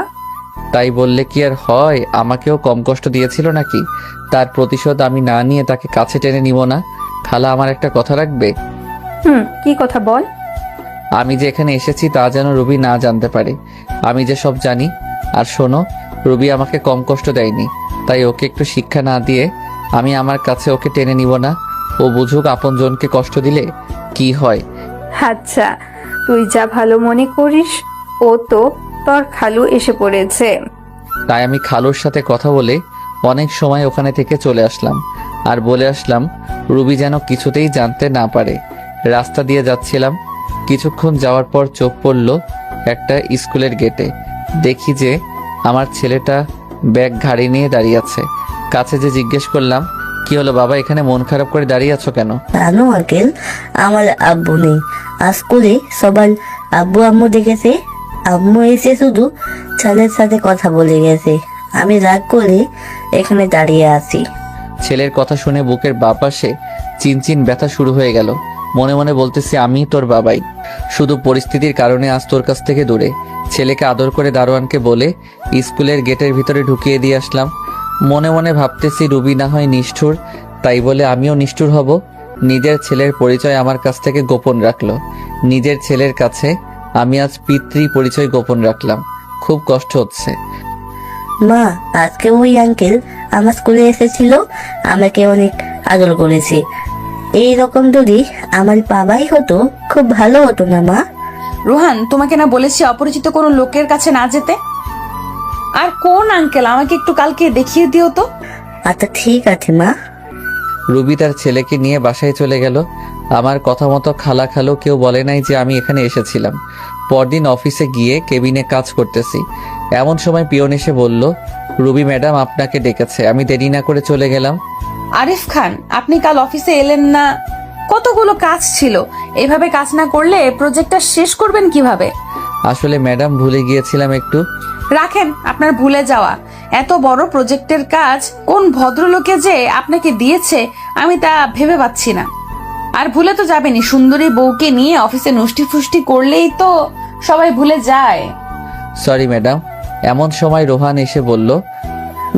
তাই বললে কি আর হয়? আমাকেও কম কষ্ট দিয়েছিল নাকি? তার প্রতিশোধ আমি না নিয়ে তাকে কাছে টেনে নিব না। খালা আমার একটা কথা রাখবে? কি কথা বল? আমি যে এখানে এসেছি তা যেন রুবি না জানতে পারে। আমি যে সব জানি। আর শোনো, রুবি আমাকে কম কষ্ট দেয়নি, তাই ওকে একটু শিক্ষা না দিয়ে আমি আমার কাছে ওকে টেনে নিব না। ও বুঝুক আপনজনকে কষ্ট দিলে কি হয়। আচ্ছা, তুই যা ভালো মনে করিস। ও তো তোর খালু এসে পড়েছে। তাই আমি খালুর সাথে কথা বলে অনেক সময় ওখানে থেকে চলে আসলাম। আর বলে আসলাম রুবি যেন কিছুতেই জানতে না পারে। রাস্তা দিয়ে যাচ্ছিলাম। কিছুক্ষণ যাওয়ার পর চোখ পড়ল একটা স্কুলের গেটে। দেখি যে আমার ছেলেটা ব্যাগ ঘাড়ি নিয়ে দাঁড়িয়ে আছে। কাছে যে জিজ্ঞেস করলাম, কি হলো বাবা, এখানে মন খারাপ করে দাঁড়িয়ে আছো কেন? জানো আঙ্কেল, আমার আব্বু নেই। আজ স্কুলে সবার আব্বু আম্মু দেখেছে। আম্মু এসে শুধু ছেলের সাথে কথা বলে গেছে। আমি রাগ করে এখানে দাঁড়িয়ে আছি। ছেলের কথা শুনে বুকের বাঁ পাশে চিনচিন ব্যথা শুরু হয়ে গেল। মনে মনে বলতেছি আমি তোর বাবাই, শুধু পরিস্থিতির কারণে আজ তোর কাছ থেকে দূরে। ছেলেকে আদর করে দারোয়ানকে বলে স্কুলের গেটের ভিতরে ঢুকিয়ে দিয়ে আসলাম। মনে মনে ভাবতেছি রুবি না হয় নিষ্ঠুর, তাই বলে আমিও নিষ্ঠুর হব? নিজের ছেলের পরিচয় আমার কাছ থেকে গোপন রাখলো। নিজের ছেলের কাছে আমি আজ পিতৃ পরিচয় গোপন রাখলাম। খুব কষ্ট হচ্ছে। মা, আজকে ওই আঙ্কেল আমার স্কুলে এসেছিল, আমাকে অনেক আদর করেছে। এই রকম যদি আমার বাবাই হতো খুব ভালো হতো না মা? রোহান, তোমাকে না বলেছি অপরিচিত কোনো লোকের কাছে না যেতে? আর কোন আঙ্কেল, আমাকে একটু কালকে দেখিয়ে দিও তো। আচ্ছা ঠিক আছে মা। রুবি তার ছেলেকে নিয়ে বাসায় চলে গেল। আমার কথা মতো খালা খালো কেউ বলে নাই যে আমি এখানে এসেছিলাম। পরদিন অফিসে গিয়ে কেবিনে কাজ করতেছি, এমন সময় পিয়ন এসে বলল, রুবি ম্যাডাম আপনাকে ডেকেছে। আমি দেরি না করে চলে গেলাম। আরিফ খান, আপনি কাল অফিসে এলেন না? কতগুলো কাজ ছিল, এভাবে কাজ না করলে প্রজেক্টটা শেষ করবেন কিভাবে? আসলে ম্যাডাম ভুলে গিয়েছিলাম একটু। রাখেন আপনার ভুলে যাওয়া। এত বড় প্রজেক্টের কাজ কোন ভদ্রলোকে যে আপনাকে দিয়েছে আমি তা ভেবে পাচ্ছি না। আর ভুলে তো যাবেনই, সুন্দরী বউকে নিয়ে অফিসে নষ্টি ফুষ্টি করলেই তো সবাই ভুলে যায়। Sorry madam. এমন সময় রোহান এসে বলল,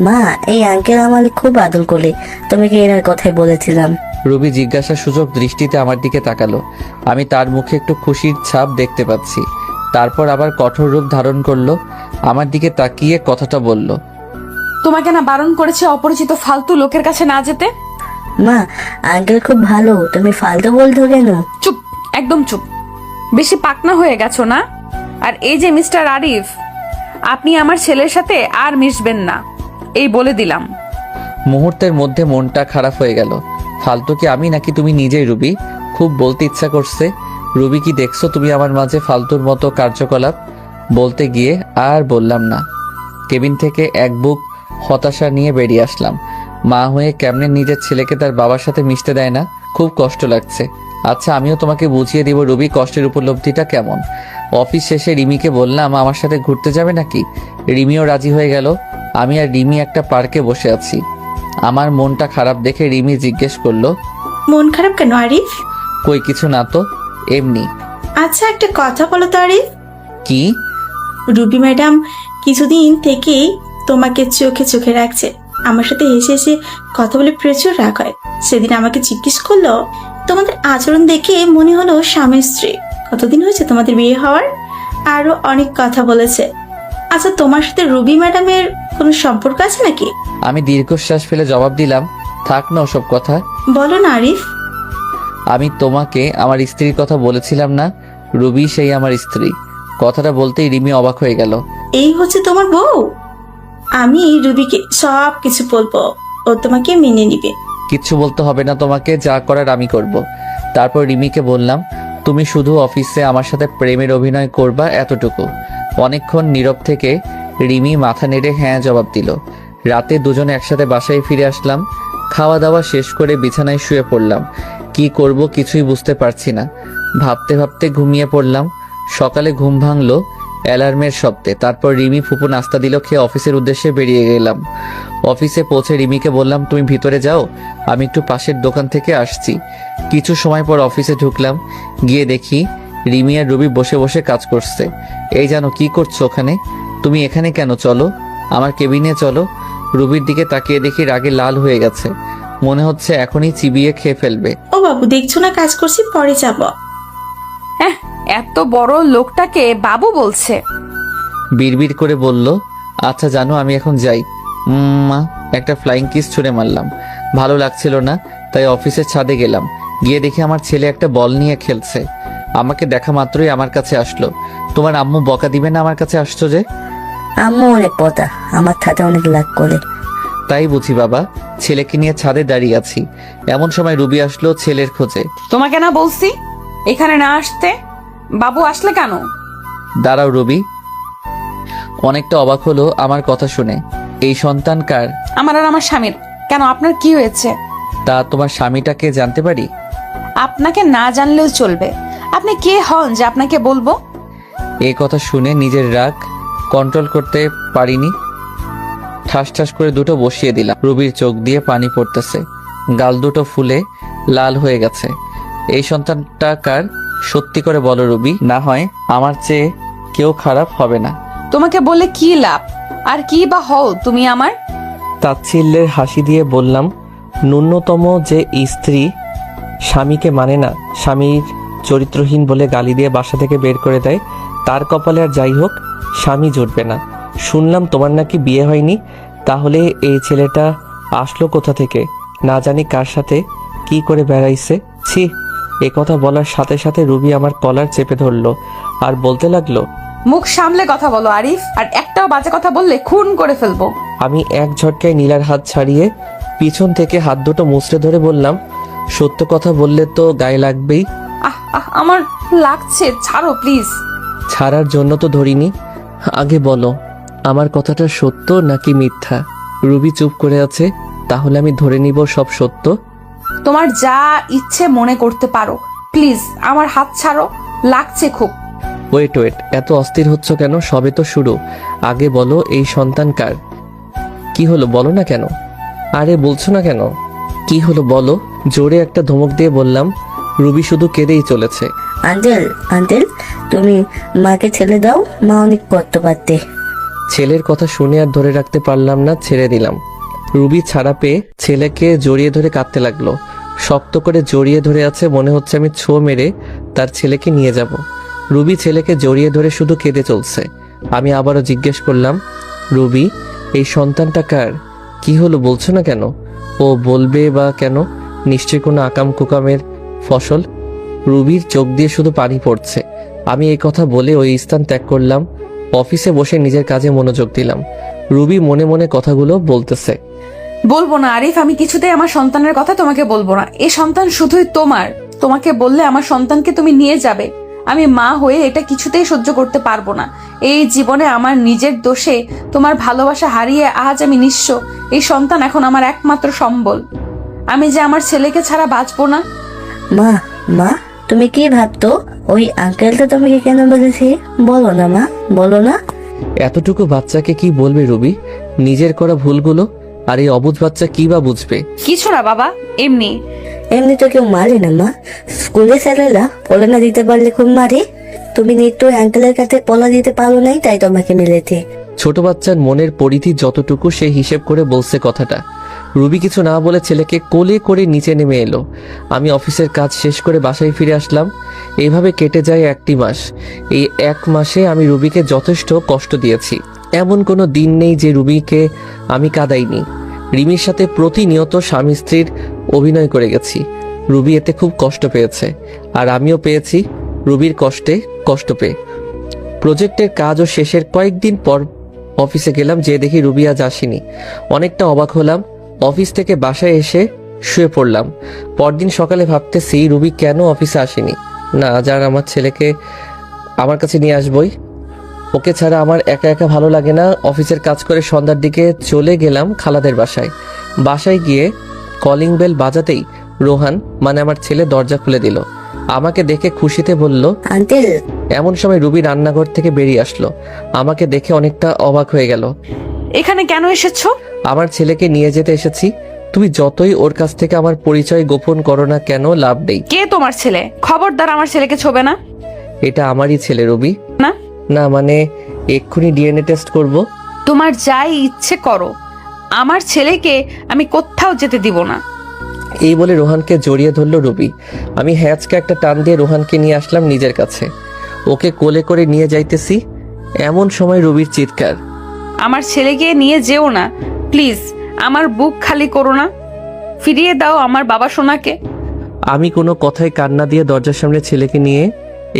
মা, এই আঙ্কেল আমার খুব আদর করে, তুমি কি এনার কথাই বলেছিলাম? রুবি জিজ্ঞাসার সুযোগ দৃষ্টিতে আমার দিকে তাকালো। আমি তার মুখে একটু খুশির ছাপ দেখতে পাচ্ছি। তারপর আবার কঠোর রূপ ধারণ করলো, আমার দিকে তাকিয়ে কথাটা বলল, তোমাকে না বারণ করেছে অপরিচিত ফালতু লোকের কাছে না যেতে? মা, আঙ্কেল খুব ভালো, তুমি ফালতু বলছো কেন? চুপ, একদম চুপ। বেশি পাকনা হয়ে গেছো না? আর এই যে মিস্টার আরিফ, আপনি আমার ছেলের সাথে আর মিশবেন না, এই বলে দিলাম। মুহূর্তের মধ্যে মনটা খারাপ হয়ে গেল। ফালতু কি আমি নাকি তুমি নিজেই? রুবি, খুব বলতে ইচ্ছা করছে। রুবি, কি দেখছো তুমি আমার মাঝে ফালতুর মতো কার্যকলাপ? বলতে গিয়ে আর বললাম না। কেবিন থেকে এক বুক হতাশা নিয়ে বেরিয়ে আসলাম। মা হয়ে কেমনে নিজের ছেলেকে তার বাবার সাথে মিশতে দেয় না, খুব কষ্ট লাগছে। আচ্ছা, আমিও তোমাকে বুঝিয়ে দিব রুবি কষ্টের উপলব্ধিটা কেমন। অফিস শেষে রিমিকে বললাম আমার সাথে ঘুরতে যাবে নাকি। রিমিও রাজি হয়ে গেল। আমি আর রিমি একটা পার্কে বসে আছি। আমার মনটা খারাপ দেখে রিমি জিজ্ঞেস করলো, মন খারাপ কেন আরিফ? কই কিছু না তো, এমনি। আচ্ছা একটা কথা বলো তো আরিফ। কি? রুবি ম্যাডাম কিছুদিন থেকেই তোমাকে চোখে চোখে রাখছে। আমার সাথে হেসে হেসে কথা বলে প্রচুর রাগ হয়। সেদিন আমাকে জিজ্ঞেস করলো, তোমাদের আচরণ দেখে মনে হলো স্বামী স্ত্রী, কতদিন হয়েছে তোমাদের বিয়ে হওয়ার? আরো অনেক কথা বলেছে। আচ্ছা, তোমার সাথে রুবি ম্যাডামের কোনো সম্পর্ক আছে নাকি? আমি দীর্ঘশ্বাস ফেলে জবাব দিলাম, থাক না ওসব কথা। বলো না আরিফ। আমি তোমাকে আমার স্ত্রীর কথা বলেছিলাম না? রুবি সেই আমার স্ত্রী। কথাটা বলতেই রিমি অবাক হয়ে গেল। এই হচ্ছে তোমার বউ? আমি রুবিকে সব কিছু বলবো, ও তোমাকে মেনে নিবে। কিচ্ছু বলতে হবে না তোমাকে, যা করার আমি করব। তারপর রিমিকে বললাম, তুমি শুধু অফিসে আমার সাথে প্রেমের অভিনয় করবা, এতটুকু। অনেকক্ষণ নীরব থেকে রিমি মাথা নেড়ে হ্যাঁ জবাব দিল। রাতে দুজনে একসাথে বাসায় ফিরে আসলাম। খাওয়া দাওয়া শেষ করে বিছানায় শুয়ে পড়লাম। কি করব কিছুই বুঝতে পারছি না। ভাবতে ভাবতে ঘুমিয়ে পড়লাম। সকালে ঘুম ভাঙলো অ্যালার্মের শব্দে। তারপর রিমি ফুপু নাস্তা দিল, খেয়ে অফিসের উদ্দেশ্যে বেরিয়ে গেলাম। অফিসে পৌঁছে রিমিকে বললাম, তুমি ভিতরে যাও, আমি একটু পাশের দোকান থেকে আসছি। কিছু সময় পর অফিসে ঢুকলাম। গিয়ে দেখি রিমি আর রুবি বসে বসে কাজ করছে। এই জানো কি করছো ওখানে? তুমি এখানে কেন? চলো আমার কেবিনে চলো। রুবির দিকে তাকিয়ে দেখি রাগে লাল হয়ে গেছে, মনে হচ্ছে এখনই চিবিয়ে খেয়ে ফেলবে। ও বাবু, দেখছো না কাজ করছি, পরে যাব। হ্যাঁ, এত বড় লোকটাকে বাবু বলছে। বিড়বিড় করে বলল, আচ্ছা জানো আমি এখন যাই। মা, একটা ফ্লাইং কিস ছুঁড়ে মারলাম। ভালো লাগছিল না, তাই অফিসের ছাদে গেলাম। গিয়ে দেখি আমার ছেলে একটা বল নিয়ে খেলছে। আমাকে দেখা মাত্রই আমার কাছে আসলো। তোমার আম্মু বকা দিবে না আমার কাছে আসছো যে? আম্মু অনেক পতা, আমার সাথে অনেক লাগ করে। তাই বুঝি বাবা, ছেলেকে নিয়ে ছাদে দাঁড়িয়ে আছি। এমন সময় রুবি আসলো ছেলের খোঁজে। তোমাকে না বলছি এখানে না আসতে? বাবু আসলে কেন? দাঁড়াও রুবি। অনেকটা অবাক হলো আমার কথা শুনে। এই সন্তান কার? আমার আর আমার স্বামীর। কেন, আপনার কি হয়েছে? তা তোমার স্বামীটাকে জানতে পারি? আপনাকে না জানলেও চলবে। আপনি কে হন যে আপনাকে বলবো? এই কথা শুনে নিজের রাগ কন্ট্রোল করতে পারিনি। ঠাস ঠাস করে দুটো বসিয়ে দিলাম। রুবির চোখ দিয়ে পানি পড়তেছে, গাল দুটো ফুলে লাল হয়ে গেছে। এই সন্তানটা কার? সত্যি করে বলো রুবি, না হয় আমার চেয়ে কেউ খারাপ হবে না। তোমাকে বলে কি লাভ? আর কি বা হও তুমি আমার? তাচ্ছিল্যের হাসি দিয়ে বললাম, ন্যূনতম যে স্ত্রী স্বামীকে মানে না, স্বামীর চরিত্রহীন বলে গালি দিয়ে বাসা থেকে বের করে দেয়, তার কপালে আর যাই হোক স্বামী জুটবে না। শুনলাম তোমার নাকি বিয়ে হয়নি, তাহলে এই ছেলেটা আসলো কোথা থেকে? না জানি কার সাথে কি করে বেড়াইছে। ছি, এ কথা বলার সাথে সাথে রুবি আমার কলার চেপে ধরলো আর বলতে লাগলো, মুখ সামলে কথা বলো আরিফ, আর একটাও বাজে কথা বললে খুন করে ফেলবো। আমি এক ঝটকায় নীলার হাত ছাড়িয়ে পিছন থেকে হাত দুটো মুচড়ে ধরে বললাম, সত্য কথা বললে তো গায়ে লাগবেই। আমার লাগছে, ছাড়ো প্লিজ। ছাড়ার জন্য তো ধরিনি, আগে বলো আমার কথাটা সত্য নাকি মিথ্যা। রুবি চুপ করে আছে, তাহলে আমি ধরে নিব সব সত্য। তোমার যা ইচ্ছে মনে করতে পারো, প্লিজ আমার হাত ছাড়ো, লাগছে খুব। ওয়েট এত অস্থির হচ্ছ কেন? সবে তো শুরু, আগে বলো এই সন্তান কার? কি হলো বলো না কেন? আরে বলছো না কেন? কি হলো বলো। জোরে একটা ধমক দিয়ে বললাম। রুবি শুধু কেঁদেই চলেছে। আঙ্কেল তুমি মাকে ছেড়ে দাও, মা অনেক কষ্ট পারতে। ছেলের কথা শুনে আর ধরে রাখতে পারলাম না, ছেড়ে দিলাম। রুবি ছাড়া পেয়ে ছেলেকে জড়িয়ে ধরে কাঁদতে লাগলো। শক্ত করে জড়িয়ে ধরে আছে, মনে হচ্ছে আমি ছো মেরে তার ছেলেকে নিয়ে যাব। রুবি ছেলেকে জড়িয়ে ধরে শুধু কেঁদে চলছে। আমি আবারও জিজ্ঞেস করলাম, রুবি এই সন্তানটা কার? কি হলো বলছো না কেন? ও বলবে বা কেন? নিশ্চয়ই কোনো আকাম কুকামের ফসল। রুবির চোখ দিয়ে শুধু পানি পড়ছে। আমি এই কথা বলে ওই স্থান ত্যাগ করলাম। অফিসে বসে নিজের কাজে মনোযোগ দিলাম। রুবি মনে মনে কথাগুলো বলতেছে। বলবো না আরিফ, আমি কিছুতেই আমার সন্তানের কথা তোমাকে বলবো না। এই সন্তান শুধুই তোমার। তোমাকে বললে আমার সন্তানকে তুমি নিয়ে যাবে। আমি মা হয়ে এটা কিছুতেই সহ্য করতে পারবো না। এই জীবনে আমার নিজের দোষে তোমার ভালোবাসা হারিয়ে আজ আমি নিঃস্ব। এই সন্তান এখন আমার একমাত্র সম্বল। আমি যে আমার ছেলেকে ছাড়া বাঁচবো না। মা তুমি কি ভাবতো? ওই আঙ্কেলটা তোমাকে কেন বলেছে? বলো না মা, বলো না। এতটুকু বাচ্চাকে কি বলবে রুবি? নিজের করা ভুলগুলো। আর এই অবুঝ বাচ্চা কি বা বুঝবে? কিছু না বাবা, এমনি তো কেউ মারে না মা। স্কুলে স্যারেরা পড়ানা দিতে পারলে খুব মারে। তুমি নিশ্চয়ই আঙ্কেলের কাছে পড়া দিতে পারো নাই, তাই তোমাকে মেলেছে। ছোট বাচ্চার মনের পরিধি যতটুকু সে হিসেব করে বলছে কথাটা। রুবি কিছু না বলে ছেলেকে কোলে করে নিচে নেমে এলো। আমি অফিসের কাজ শেষ করে বাসায় ফিরে আসলাম। এইভাবে কেটে যায় 1টি মাস। এই 1 মাসে আমি রুবিকে যথেষ্ট কষ্ট দিয়েছি। এমন কোনো দিন নেই যে রুবিকে আমি কাঁদাইনি। রিমির সাথে প্রতিনিয়ত স্বামী স্ত্রীর অভিনয় করে গেছি। রুবি এতে খুব কষ্ট পেয়েছে, আর আমিও পেয়েছি রুবির কষ্টে কষ্ট পেয়ে। প্রজেক্টের কাজও শেষের কয়েকদিন পর অফিসে গেলাম, যে দেখি রুবি আজ আসেনি। অনেকটা অবাক হলাম। অফিস থেকে বাসায় এসে শুয়ে পড়লাম। পরদিন সকালে ভাবতেছি রুবি কেন অফিসে আসেনি। না, আজ আর আমার ছেলেকে আমার কাছে নিয়ে আসবই। ওকে ছাড়া আমার একা একা ভালো লাগে না। অফিসের কাজ করে সন্ধ্যার দিকে চলে গেলাম খালাদের বাসায়। বাসায় গিয়ে কলিং বেল বাজাতেই রোহান মানে আমার ছেলে দরজা খুলে দিল। আমাকে দেখে খুশিতে বলল, আঙ্কেল। এমন সময় রুবি রান্নাঘর থেকে বেরিয়ে আসলো। আমাকে দেখে অনেকটা অবাক হয়ে গেল। এখানে কেন এসেছো? আমার ছেলেকে নিয়ে যেতে এসেছি। তুমি যতই ওর কাছ থেকে আমার পরিচয় গোপন করো না কেন, লাভ নেই। কে তোমার ছেলে? খবরদার আমার ছেলেকে ছোবে না। এটা আমারই ছেলে রুবি। না না মানে এক্ষুনি ডিএনএ টেস্ট করব। তোমার যাই ইচ্ছে করো, আমার ছেলেকে আমি কোথাও যেতে দিব না। এই বলে রোহানকে জড়িয়ে ধরলো রুবি। আমি হ্যাচকে একটা টান দিয়ে রোহানকে নিয়ে আসলাম নিজের কাছে। ওকে কোলে করে নিয়ে যাইতেছি, এমন সময় রুবির চিৎকার, আমার ছেলেকে নিয়ে যেও না প্লিজ। আমার বুক খালি করো না, ফিরিয়ে দাও আমার বাবা সোনাকে। আমি কোনো কথায় কান্না দিয়ে দরজার সামনে ছেলেকে নিয়ে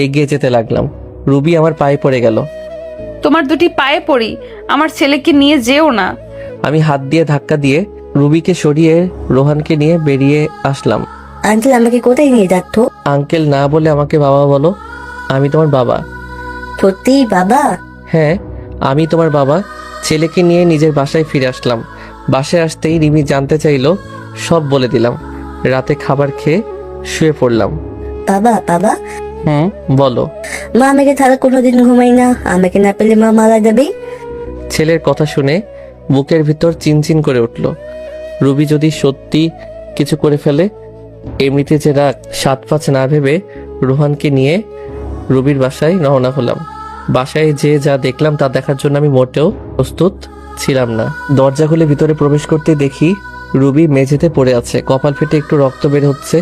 এগিয়ে যেতে লাগলাম। রুবি আমার পায়ে পড়ে গেল। তোমার দুটি পায়ে পড়ি, আমার ছেলেকে নিয়ে যেও না। আমি হাত দিয়ে ধাক্কা দিয়ে রুবিকে সরিয়ে রোহানকে নিয়ে বেরিয়ে আসলাম। আঙ্কেল আমাকে কোথায় নিয়ে যাচ্ছ? আঙ্কেল না বলে আমাকে বাবা বলো। আমি তোমার বাবা। সত্যি বাবা? হ্যাঁ, আমি তোমার বাবা। ছেলেকে নিয়ে নিজের বাসায় ফিরে আসলাম। বাসায় আসতেই রিমি জানতে চাইলো, সব বলে দিলাম। রাতে খাবার খেয়ে শুয়ে পড়লাম। বাবা বলো। মা আমাকে ছাড়া কোনোদিন ঘুমাই না, আমাকে না পেলে মা মারা যাবে। ছেলের কথা শুনে বুকের ভিতর চিনচিন করে উঠল। রুবি যদি সত্যি কিছু করে ফেলে। এমনিতে যে রাগ, 7-5 না ভেবে রোহানকে নিয়ে রুবির বাসায় রওনা হলাম। বাসায় যে যা দেখলাম তা দেখার জন্য আমি মোটেও প্রস্তুত ছিলাম না। দরজা খুলে ভিতরে প্রবেশ করতে দেখি রুবি মেঝেতে পড়ে আছে। কপাল ফেটে একটু রক্ত বের হচ্ছে।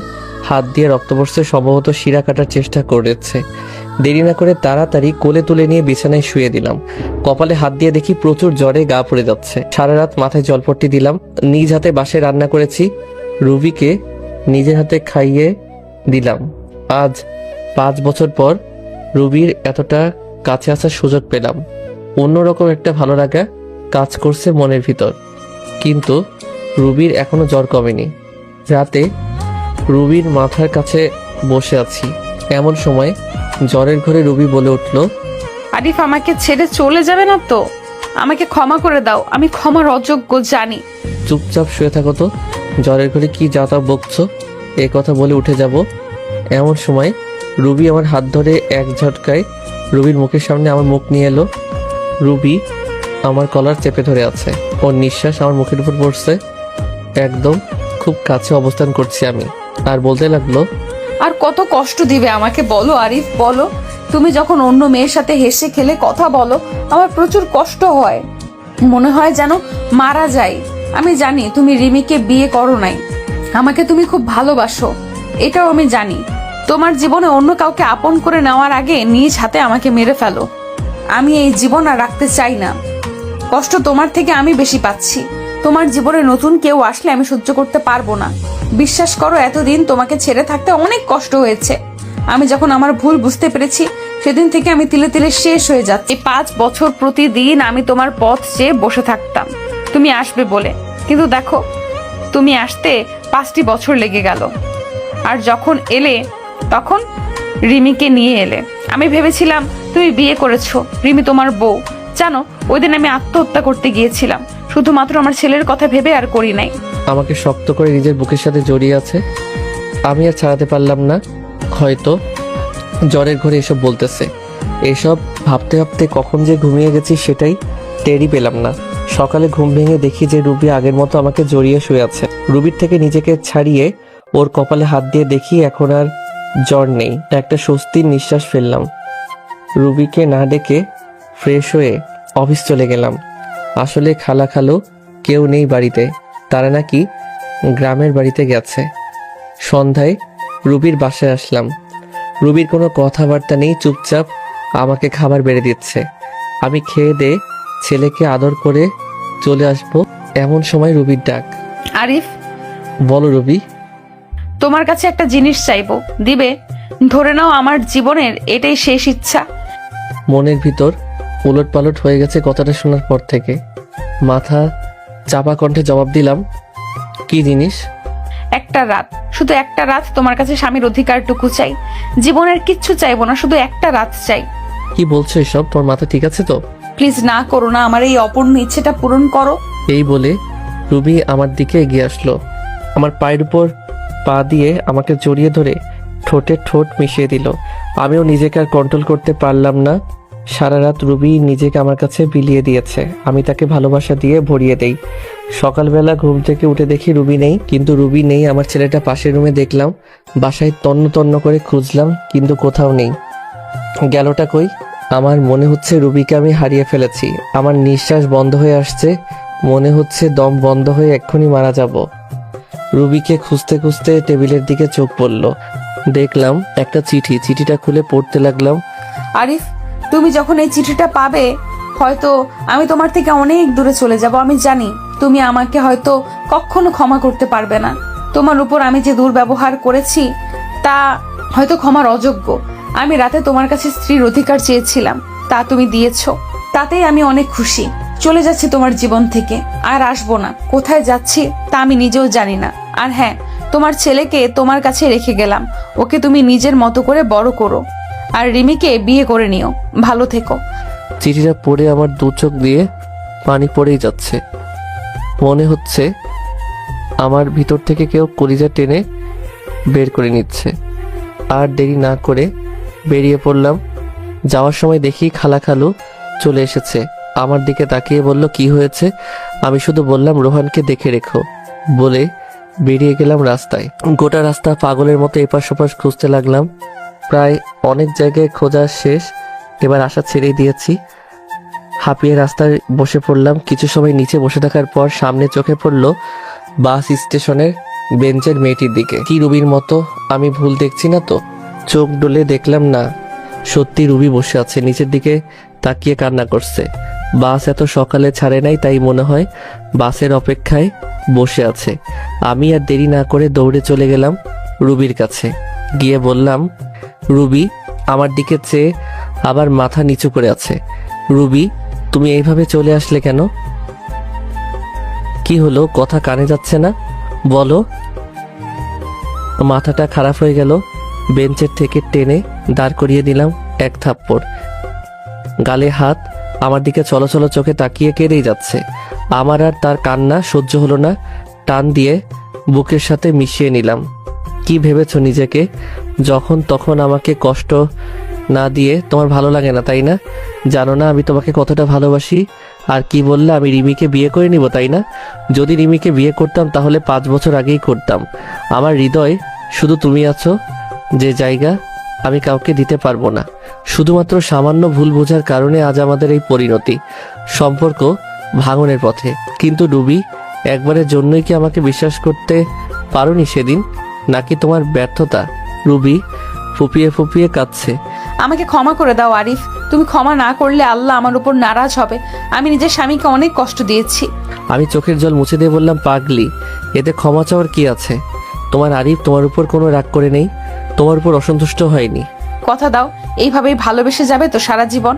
হাত দিয়ে রক্ত পড়ছে, সম্ভবত শিরা কাটার চেষ্টা করেছে। দেরি না করে তাড়াতাড়ি কোলে তুলে নিয়ে বিছানায় শুয়ে দিলাম। কপালে হাত দিয়ে দেখি প্রচুর জ্বরে গা পড়ে যাচ্ছে। সারা রাত মাথায় জলপট্টি দিলাম। নিজ হাতে বাসায় রান্না করেছি। রুবিকে নিজের হাতে খাইয়ে দিলাম। আজ 5 বছর পর রুবির এতটা কাছে আসার সুযোগ পেলাম। অন্যরকম একটা ভালো লাগা কাজ করছে মনের ভিতর। কিন্তু রুবির এখনো জ্বর কমেনি। রাতে রুবির মাথার কাছে বসে আছি, এমন সময় জ্বরের ঘরে রুবি বলে উঠল, আরিফ আমাকে ছেড়ে চলে যাবে না তো? আমাকে ক্ষমা করে দাও, আমি ক্ষমার অযোগ্য জানি। চুপচাপ শুয়ে থাকো তো, জ্বরের ঘরে কি যা তা বকছো? এ কথা বলে উঠে যাব এমন সময় রুবি আমার হাত ধরে এক ঝটকায় রুবির মুখের সামনে আমার মুখ নিয়ে এলো। রুবি আমার কলার চেপে ধরে আছে, ওর নিঃশ্বাস আমার মুখের উপর পড়ছে। একদম খুব কাছে অবস্থান করছি আমি, আর বলতে লাগলো, আর কত কষ্ট দিবে আমাকে বলো আরিফ, বলো। তুমি যখন অন্য মেয়ের সাথে হেসে খেলে কথা বলো, আমার প্রচুর কষ্ট হয়, মনে হয় যেন মারা যাই। আমি জানি তুমি রিমিকে বিয়ে করো নাই, আমাকে তুমি খুব ভালোবাসো, এটাও আমি জানি। তোমার জীবনে অন্য কাউকে আপন করে নেওয়ার আগে নিজ হাতে আমাকে মেরে ফেলো। আমি এই জীবন আর রাখতে চাই না। কষ্ট তোমার থেকে আমি বেশি পাচ্ছি। তোমার জীবনে নতুন কেউ আসলে আমি সহ্য করতে পারবো না। বিশ্বাস করো, এতদিন তোমাকে ছেড়ে থাকতে অনেক কষ্ট হয়েছে। আমি যখন আমার ভুল বুঝতে পেরেছি, সেদিন থেকে আমি তিলে তিলে শেষ হয়ে যাচ্ছি। 5 বছর প্রতিদিন আমি তোমার পথ চেয়ে বসে থাকতাম তুমি আসবে বলে, কিন্তু দেখো তুমি আসতে 5টি বছর লেগে গেল। আর যখন এলে তখন রিমিকে নিয়ে এলে। আমি ভেবেছিলাম তুমি বিয়ে করেছো, রিমি তোমার বউ। জানো, ওই দিন আমি আত্মহত্যা করতে গিয়েছিলাম, শুধুমাত্র আমার ছেলের কথা ভেবে, আর করি নাই। আমাকে শক্ত করে নিজের বুকের সাথে জড়িয়ে আছে। আমি আর ছাড়াতে পারলাম না। হয়তো জ্বরের ঘরে এসব বলতেছে। এসব ভাবতে ভাবতে কখন যে ঘুমিয়ে গেছি সেটাই টেরই পেলাম না। সকালে ঘুম ভেঙে দেখি যে রুবি আগের মতো আমাকে জড়িয়ে শুয়ে আছে। রুবির থেকে নিজেকে ছাড়িয়ে ওর কপালে হাত দিয়ে দেখি এখন আর জ্বর নেই। একটা স্বস্তির নিঃশ্বাস ফেললাম। রুবিকে না ডেকে ফ্রেশ হয়ে অফিস চলে গেলাম। আসলে খালা খালো কেউ নেই বাড়িতে, তারা নাকি গ্রামের বাড়িতে গেছে। সন্ধ্যায় রুবির বাসায় আসলাম। রুবির কোনো কথাবার্তা নেই, চুপচাপ আমাকে খাবার বেড়ে দিচ্ছে। আমি খেয়ে দে ছেলেকে আদর করে চলে আসবো, এমন সময় রুবির ডাক। আরিফ, বলো রুবি। তোমার কাছে একটা জিনিস চাইবো, দিবে? ধরে নাও আমার জীবনের এটাই শেষ ইচ্ছা। মনের ভিতর উলট পালট হয়ে গেছে কথাটা শোনার পর থেকে। মাথা চাপা কণ্ঠে জবাব দিলাম, কি জিনিস? একটা রাত, শুধু একটা রাত তোমার কাছে স্বামীর অধিকারটুকু চাই। জীবনের কিচ্ছু চাইবো না, শুধু একটা রাত চাই। কি বলছো এসব? তোমার মাথা ঠিক আছে তো? প্লিজ না করো না, আমার এই অপূর্ণ ইচ্ছেটা পূরণ করো। এই বলে রুবি আমার দিকে এগিয়ে আসলো। আমার পায়ের উপর পা দিয়ে আমাকে জড়িয়ে ধরে ঠোঁটে ঠোঁট মিশিয়ে দিল। আমিও নিজেকে আর কন্ট্রোল করতে পারলাম না। সারা রাত রুবি নিজেকে আমার কাছে বিলিয়ে দিয়েছে, আমি তাকে ভালোবাসা দিয়ে ভরিয়ে দেই। সকালবেলা ঘুম থেকে উঠে দেখি রুবি নেই। কিন্তু রুবি নেই, আমার ছেলেটা পাশের রুমে দেখলাম। বাসায় তন্ন তন্ন করে খুঁজলাম, কিন্তু কোথাও নেই। গেলটা কই? আমার মনে হচ্ছে রুবিকে আমি হারিয়ে ফেলেছি। আমার নিঃশ্বাস বন্ধ হয়ে আসছে, মনে হচ্ছে দম বন্ধ হয়ে এক্ষুনি মারা যাব। রুবিকে খুঁজতে খুঁজতে টেবিলের দিকে চোখ পড়ল। দেখলাম একটা চিঠি। চিঠিটা খুলে পড়তে লাগলাম। আরিফ, তুমি যখন এই চিঠিটা পাবে, হয়তো আমি তোমার থেকে অনেক দূরে চলে যাব। আমি জানি তুমি আমাকে হয়তো কখনো ক্ষমা করতে পারবে না। তোমার উপর আমি যে দুর্ব্যবহার করেছি তা হয়তো ক্ষমার অযোগ্য। আমি রাতে তোমার কাছে স্ত্রীর অধিকার চেয়েছিলাম, তা তুমি দিয়েছো, তাতেই আমি অনেক খুশি। চলে যাচ্ছি তোমার জীবন থেকে, আর আসবো না। কোথায় যাচ্ছি তা আমি নিজেও জানি না। আর হ্যাঁ, তোমার ছেলেকে তোমার কাছে রেখে গেলাম, ওকে তুমি নিজের মতো করে বড় করো, আর রিমিকে বিয়ে করে নিও। ভালো থেকো। চিঠিটা পড়ে আমার দু চোখ দিয়ে পানি পড়েই যাচ্ছে। মনে হচ্ছে আমার ভিতর থেকে কেউ কলিজা টেনে বের করে নিচ্ছে। আর দেরি না করে বেরিয়ে পড়লাম। যাওয়ার সময় দেখি খালা খালু চলে এসেছে। আমার দিকে তাকিয়ে বলল, কি হয়েছে? আমি শুধু বললাম, রোহানকে দেখে রেখো বলে বেরিয়ে গেলাম রাস্তায়। গোটা রাস্তা পাগলের মতো এপাশ ওপাশ খুঁজতে লাগলাম। প্রায় অনেক জায়গায় খোঁজা শেষ, এবার আশা ছেড়েই দিয়েছি। হাঁপিয়ে রাস্তায় বসে পড়লাম। কিছু সময় নিচে বসে থাকার পর সামনে চোখে পড়লো বাস স্টেশনের বেঞ্চের মেয়েটির দিকে। কি রুবির মতো? আমি ভুল দেখছি না তো? চোখ ডলে দেখলাম না, সত্যি রুবি বসে আছে, নিচের দিকে তাকিয়ে কান্না করছে। বাস এত সকালে ছাড়ে নাই, তাই মনে হয় বাসের অপেক্ষায় বসে আছে। আমি আর দেরি না করে দৌড়ে চলে গেলাম রুবির কাছে। গিয়ে বললাম, রুবি আমার দিকে চেয়ে আবার মাথা নিচু করে আছে। রুবি, তুমি এইভাবে চলে আসলে কেন? কি হলো, কথা কানে যাচ্ছে না? বলো। মাথাটা খারাপ হয়ে গেল। বেঞ্চের থেকে টেনে দাঁড় করিয়ে দিলাম, এক থাপ্পড়। গালে হাত, আমার দিকে চলো চলো চোখে তাকিয়ে কেঁদেই যাচ্ছে। আমার আর তার কান্না সহ্য হলো না, টান দিয়ে বুকের সাথে মিশিয়ে নিলাম। কি ভেবেছো নিজেকে? যখন তখন আমাকে কষ্ট না দিয়ে তোমার ভালো লাগে না, তাই না? জানো না আমি তোমাকে কতটা ভালোবাসি? আর কি বললে, আমি রিমিকে বিয়ে করে নিব, তাই না? যদি রিমিকে বিয়ে করতাম তাহলে 5 বছর আগেই করতাম। আমার হৃদয় শুধু তুমি আছো, যে জায়গা আমি কাউকে দিতে পারবো না। শুধুমাত্র সামান্য ভুল বোঝার কারণে আজ আমাদের এই পরিণতি, সম্পর্ক ভাঙনের পথে। কিন্তু রুবি, একবারের জন্যই কি আমাকে বিশ্বাস করতে পারোনি সেদিন? নাকি তোমার ব্যর্থতা? রুবি ফুপিয়ে ফুপিয়ে কাঁদছে। আমাকে ক্ষমা করে দাও আরিফ, তুমি ক্ষমা না করলে আল্লাহ আমার উপর নারাজ হবে। আমি নিজের স্বামীকে অনেক কষ্ট দিয়েছি। আমি চোখের জল মুছে দিয়ে বললাম, পাগলি, এতে ক্ষমা চাওয়ার কি আছে? তোমার আরিফ তোমার উপর কোনো রাগ করে নেই, তোমার উপর অসন্তুষ্ট হয়নি। কথা দাও এইভাবেই ভালোবেসে যাবে তো সারা জীবন?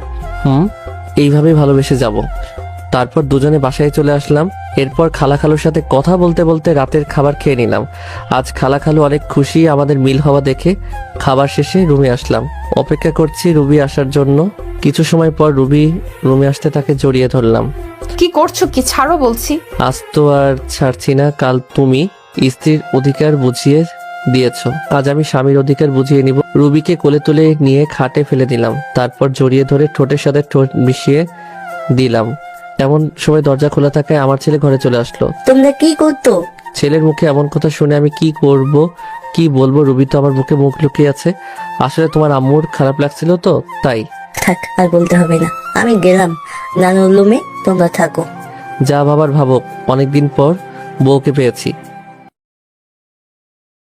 এইভাবেই ভালোবেসে যাব। তারপর দুজনে বাসায় চলে আসলাম। এরপর খালা খালুর সাথে কথা বলতে বলতে রাতের খাবার খেয়ে নিলাম। আজ খালা খালু অনেক খুশি আমাদের মিল হওয়া দেখে। খাবার শেষে রুমে আসলাম, অপেক্ষা করছি রুবি আসার জন্য। কিছু সময় পর রুবি রুমে আসতে তাকে জড়িয়ে ধরলাম। কি করছো, কি ছাড়ো বলছি। আজ তো আর ছাড়ছি না। কাল তুমি স্ত্রীর অধিকার বুঝিয়ে দিয়েছ, আজ আমি স্বামীর অধিকার বুঝিয়ে নিব। রুবিকে কোলে তুলে নিয়ে খাটে ফেলে দিলাম, তারপর জড়িয়ে ধরে ঠোঁটের সাথে ঠোঁট মিশিয়ে দিলাম। এমন সময় দরজা খোলা থাকায় আমার ছেলে ঘরে চলে আসলো। তোমরা কি করতো? ছেলের মুখে এমন কথা শুনে আমি কি করব, কি বলবো? রুবি তো আমার মুখে মুখ লুকিয়ে আছে। আসলে তোমার আম্মুর খারাপ লাগছিল তো তাই। থাক, আর বলতে হবে না, আমি গেলাম নানুর রুমে, তোমরা থাকো। যা ভাবার ভাবো, অনেকদিন পর বউকে পেয়েছি।